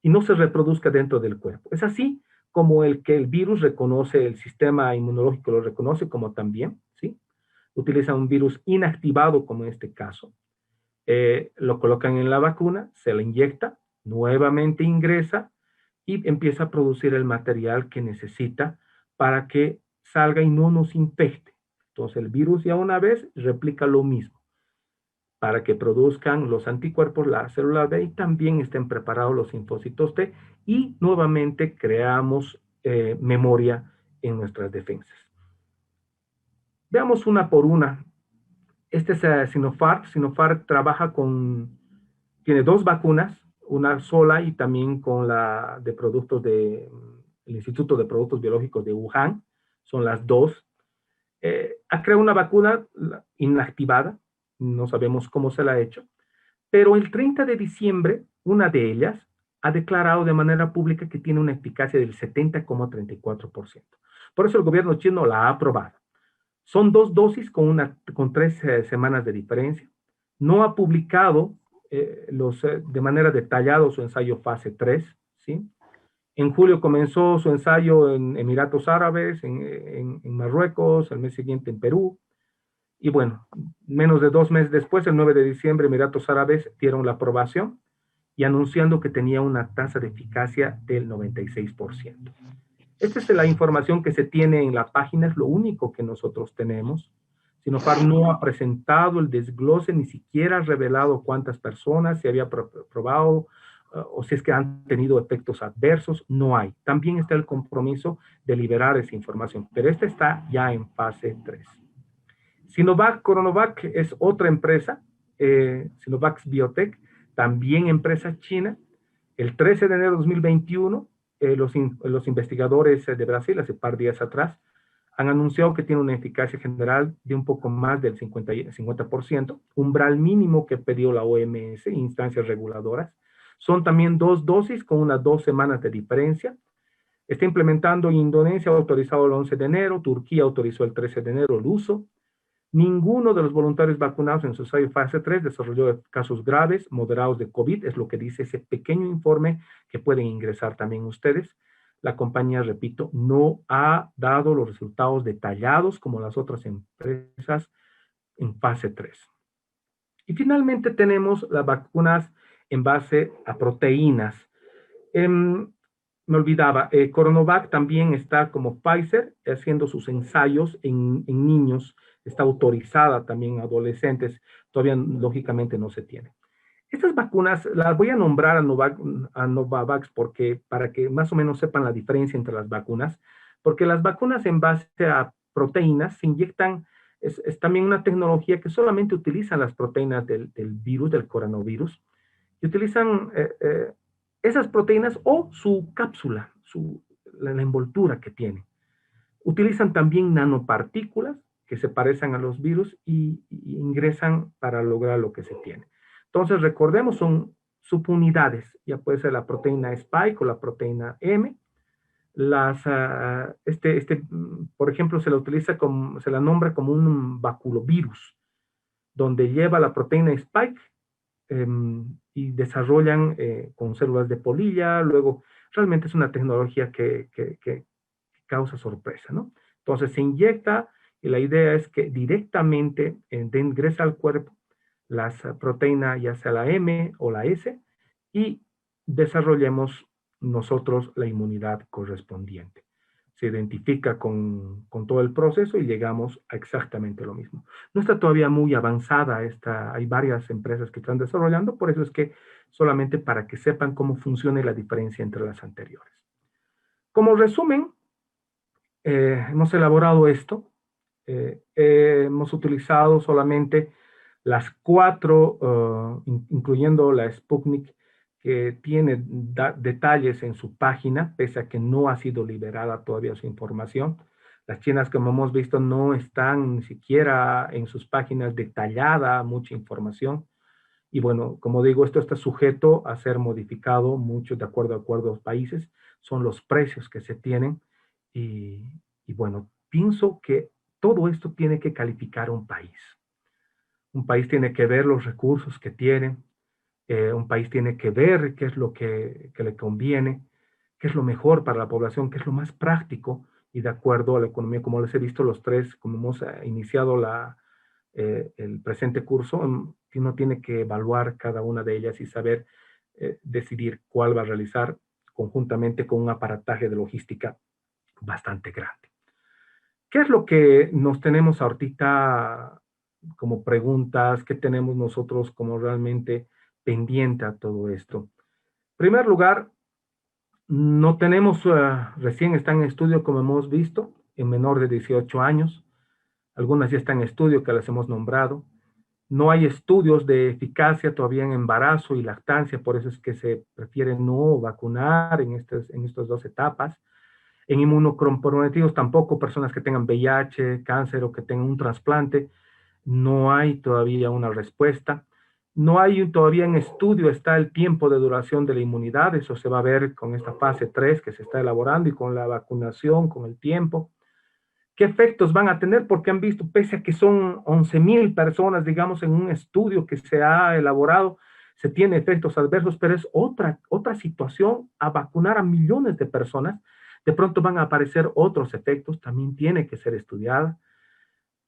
y no se reproduzca dentro del cuerpo. Es así como el virus reconoce, el sistema inmunológico lo reconoce como también, ¿sí? Utilizan un virus inactivado como en este caso. Lo colocan en la vacuna, se la inyecta, nuevamente ingresa y empieza a producir el material que necesita para que salga y no nos infecte. Entonces el virus ya una vez replica lo mismo para que produzcan los anticuerpos, la célula B y también estén preparados los linfocitos T y nuevamente creamos memoria en nuestras defensas. Veamos una por una. Este es Sinopharm. Sinopharm tiene 2 vacunas, una sola y también con la de productos del Instituto de Productos Biológicos de Wuhan, son las 2. Ha creado una vacuna inactivada, no sabemos cómo se la ha hecho, pero el 30 de diciembre, una de ellas ha declarado de manera pública que tiene una eficacia del 70,34%. Por eso el gobierno chino la ha aprobado. Son 2 dosis con 3 semanas de diferencia. No ha publicado de manera detallada su ensayo fase 3, ¿sí? En julio comenzó su ensayo en Emiratos Árabes, en Marruecos, el mes siguiente en Perú, y bueno, menos de 2 meses después, el 9 de diciembre, Emiratos Árabes dieron la aprobación, y anunciando que tenía una tasa de eficacia del 96%. Esta es la información que se tiene en la página, es lo único que nosotros tenemos. Sinopharm no ha presentado el desglose, ni siquiera ha revelado cuántas personas se había probado o si es que han tenido efectos adversos, no hay. También está el compromiso de liberar esa información, pero esta está ya en fase 3. Sinovac, CoronaVac es otra empresa, Sinovac Biotech, también empresa china. El 13 de enero de 2021, los investigadores de Brasil, hace un par de días atrás, han anunciado que tiene una eficacia general de un poco más del 50%, umbral mínimo que pidió la OMS, instancias reguladoras. Son también 2 dosis con unas 2 semanas de diferencia. Está implementando en Indonesia, autorizado el 11 de enero, Turquía autorizó el 13 de enero el uso. Ninguno de los voluntarios vacunados en su fase 3 desarrolló casos graves, moderados de COVID, es lo que dice ese pequeño informe que pueden ingresar también ustedes. La compañía, repito, no ha dado los resultados detallados como las otras empresas en fase 3. Y finalmente tenemos las vacunas en base a proteínas. Me olvidaba, CoronaVac también está como Pfizer haciendo sus ensayos en niños, está autorizada también en adolescentes, todavía lógicamente no se tiene. Estas vacunas las voy a nombrar a Novavax porque, para que más o menos sepan la diferencia entre las vacunas, porque las vacunas en base a proteínas se inyectan, es también una tecnología que solamente utiliza las proteínas del virus, del coronavirus, y utilizan esas proteínas o su cápsula, la envoltura que tiene. Utilizan también nanopartículas que se parecen a los virus y ingresan para lograr lo que se tiene. Entonces, recordemos, son subunidades, ya puede ser la proteína Spike o la proteína M. Por ejemplo, se la nombra como un baculovirus, donde lleva la proteína Spike eh, y desarrollan con células de polilla, luego realmente es una tecnología que causa sorpresa, ¿no? Entonces se inyecta y la idea es que directamente ingresa al cuerpo las proteínas, ya sea la M o la S, y desarrollemos nosotros la inmunidad correspondiente. Se identifica con todo el proceso y llegamos a exactamente lo mismo. No está todavía muy avanzada hay varias empresas que están desarrollando, por eso es que solamente para que sepan cómo funciona la diferencia entre las anteriores. Como resumen, hemos elaborado esto, hemos utilizado solamente las 4, incluyendo la Sputnik, que tiene detalles en su página, pese a que no ha sido liberada todavía su información. Las chinas, como hemos visto, no están ni siquiera en sus páginas detallada mucha información. Y bueno, como digo, esto está sujeto a ser modificado mucho de acuerdo a acuerdos países. Son los precios que se tienen. Y bueno, pienso que todo esto tiene que calificar un país. Un país tiene que ver los recursos que tiene. Un país tiene que ver qué es lo que le conviene, qué es lo mejor para la población, qué es lo más práctico y de acuerdo a la economía, como les he visto los tres, como hemos iniciado el presente curso, uno tiene que evaluar cada una de ellas y saber decidir cuál va a realizar conjuntamente con un aparataje de logística bastante grande. ¿Qué es lo que nos tenemos ahorita como preguntas? ¿Qué tenemos nosotros como realmente pendiente a todo esto? En primer lugar, no tenemos, recién están en estudio, como hemos visto, en menor de 18 años. Algunas ya están en estudio que las hemos nombrado. No hay estudios de eficacia todavía en embarazo y lactancia, por eso es que se prefiere no vacunar en estas 2 etapas. En inmunocomprometidos tampoco, personas que tengan VIH, cáncer o que tengan un trasplante, no hay todavía una respuesta. No hay todavía en estudio, está el tiempo de duración de la inmunidad, eso se va a ver con esta fase 3 que se está elaborando y con la vacunación, con el tiempo. ¿Qué efectos van a tener? Porque han visto, pese a que son 11,000 personas, digamos, en un estudio que se ha elaborado, se tiene efectos adversos, pero es otra situación a vacunar a millones de personas. De pronto van a aparecer otros efectos, también tiene que ser estudiada.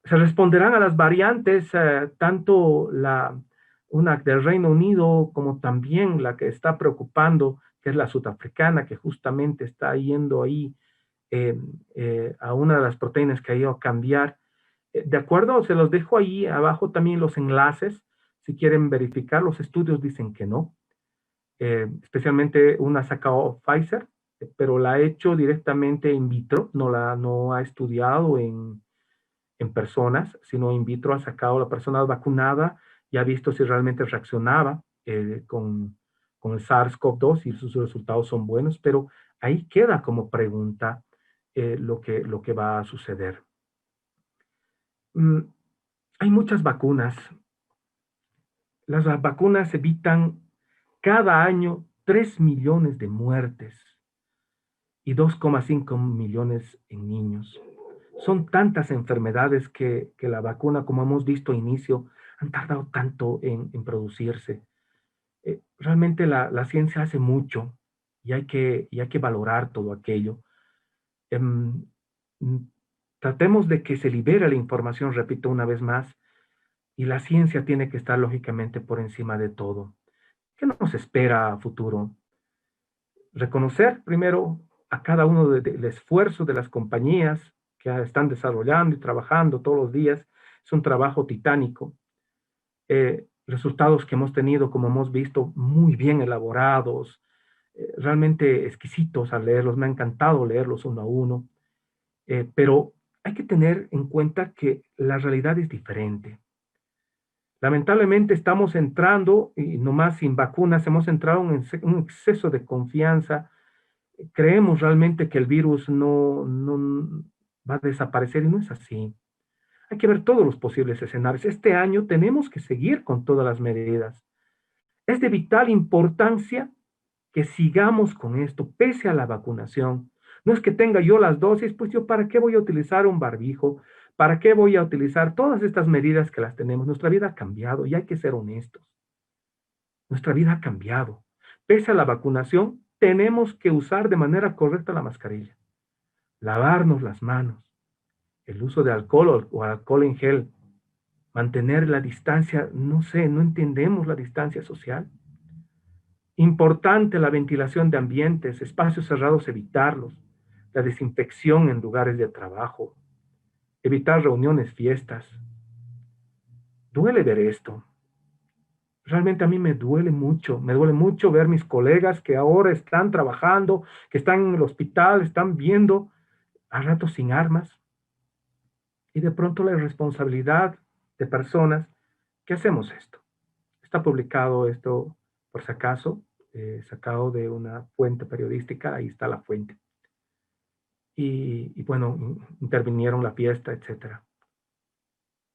Se responderán a las variantes, tanto una del Reino Unido, como también la que está preocupando, que es la sudafricana, que justamente está yendo ahí eh, a una de las proteínas que ha ido a cambiar. De acuerdo, se los dejo ahí abajo también los enlaces, si quieren verificar, los estudios dicen que no. Especialmente una ha sacado Pfizer, pero la ha hecho directamente in vitro, no ha estudiado en personas, sino in vitro ha sacado a la persona vacunada y ha visto si realmente reaccionaba con el SARS-CoV-2 y sus resultados son buenos, pero ahí queda como pregunta lo que va a suceder. Mm, hay muchas vacunas. Las vacunas evitan cada año 3 millones de muertes y 2,5 millones en niños. Son tantas enfermedades que la vacuna, como hemos visto a inicio, han tardado tanto en producirse. Realmente la ciencia hace mucho y hay que valorar todo aquello. Em, mm, Tratemos de que se libere la información, repito una vez más, y la ciencia tiene que estar lógicamente por encima de todo. ¿Qué nos espera a futuro? Reconocer primero a cada uno del esfuerzo de las compañías que están desarrollando y trabajando todos los días. Es un trabajo titánico. Resultados que hemos tenido, como hemos visto, muy bien elaborados, realmente exquisitos al leerlos. Me ha encantado leerlos uno a uno. Pero hay que tener en cuenta que la realidad es diferente. Lamentablemente estamos entrando, y nomás sin vacunas, hemos entrado en un exceso de confianza. Creemos realmente que el virus no va a desaparecer y no es así. Hay que ver todos los posibles escenarios. Este año tenemos que seguir con todas las medidas. Es de vital importancia que sigamos con esto, pese a la vacunación. No es que tenga yo las dosis, pues yo, ¿para qué voy a utilizar un barbijo? ¿Para qué voy a utilizar todas estas medidas que las tenemos? Nuestra vida ha cambiado y hay que ser honestos. Nuestra vida ha cambiado. Pese a la vacunación, tenemos que usar de manera correcta la mascarilla, lavarnos las manos, el uso de alcohol o alcohol en gel, mantener la distancia, no sé, no entendemos la distancia social. Importante la ventilación de ambientes, espacios cerrados, evitarlos, la desinfección en lugares de trabajo, evitar reuniones, fiestas. Duele ver esto. Realmente a mí me duele mucho ver mis colegas que ahora están trabajando, que están en el hospital, están viendo a ratos sin armas y de pronto la irresponsabilidad de personas que hacemos esto. Está publicado esto, por si acaso, sacado de una fuente periodística, ahí está la fuente. Y bueno, intervinieron la fiesta, etcétera.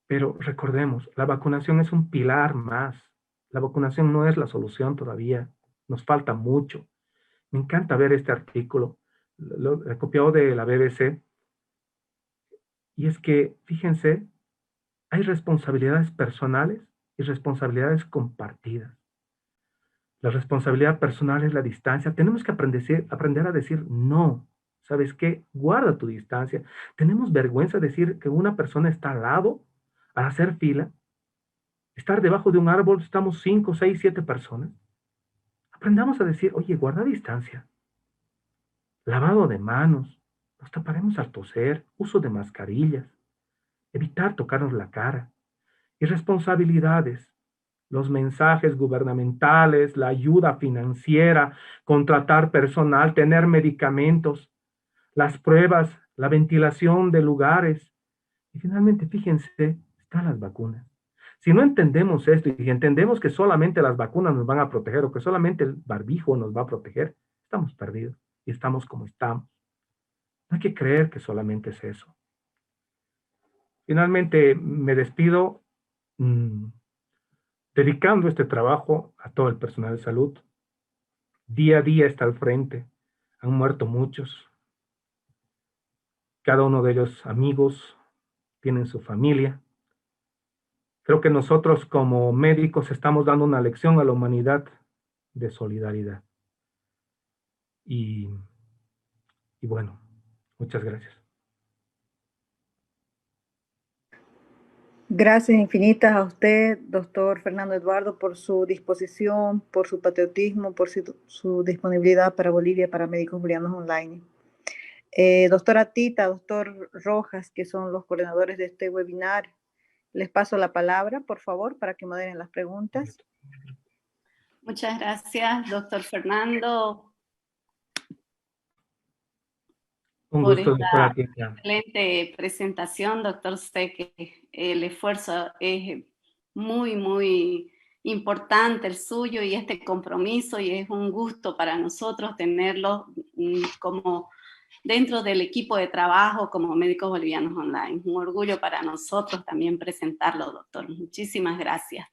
Pero recordemos, la vacunación es un pilar más. La vacunación no es la solución todavía. Nos falta mucho. Me encanta ver este artículo. Lo he copiado de la BBC. Y es que, fíjense, hay responsabilidades personales y responsabilidades compartidas. La responsabilidad personal es la distancia. Tenemos que aprender a decir no. ¿Sabes qué? Guarda tu distancia. Tenemos vergüenza de decir que una persona está al lado, a hacer fila, estar debajo de un árbol, estamos 5, 6, 7 personas. Aprendamos a decir, oye, guarda distancia. Lavado de manos, nos taparemos al toser, uso de mascarillas, evitar tocarnos la cara. Y responsabilidades, los mensajes gubernamentales, la ayuda financiera, contratar personal, tener medicamentos, las pruebas, la ventilación de lugares. Y finalmente, fíjense, están las vacunas. Si no entendemos esto y entendemos que solamente las vacunas nos van a proteger o que solamente el barbijo nos va a proteger, estamos perdidos y estamos como estamos. No hay que creer que solamente es eso. Finalmente, me despido mmm, dedicando este trabajo a todo el personal de salud. Día a día está al frente. Han muerto muchos. Cada uno de ellos amigos, tienen su familia. Creo que nosotros como médicos estamos dando una lección a la humanidad de solidaridad. Y, y bueno, muchas gracias. Gracias infinitas a usted, doctor Fernando Eduardo, por su disposición, por su patriotismo, por su disponibilidad para Bolivia, para Médicos Bolivianos Online. Doctora Tita, doctor Rojas, que son los coordinadores de este webinar, les paso la palabra, por favor, para que moderen las preguntas. Muchas gracias, doctor Fernando, Un por gusto, doctora esta Tita. excelente presentación. Doctor, sé que el esfuerzo es muy, muy importante el suyo y este compromiso, y es un gusto para nosotros tenerlo como dentro del equipo de trabajo como Médicos Bolivianos Online. Un orgullo para nosotros también presentarlo, doctor. Muchísimas gracias.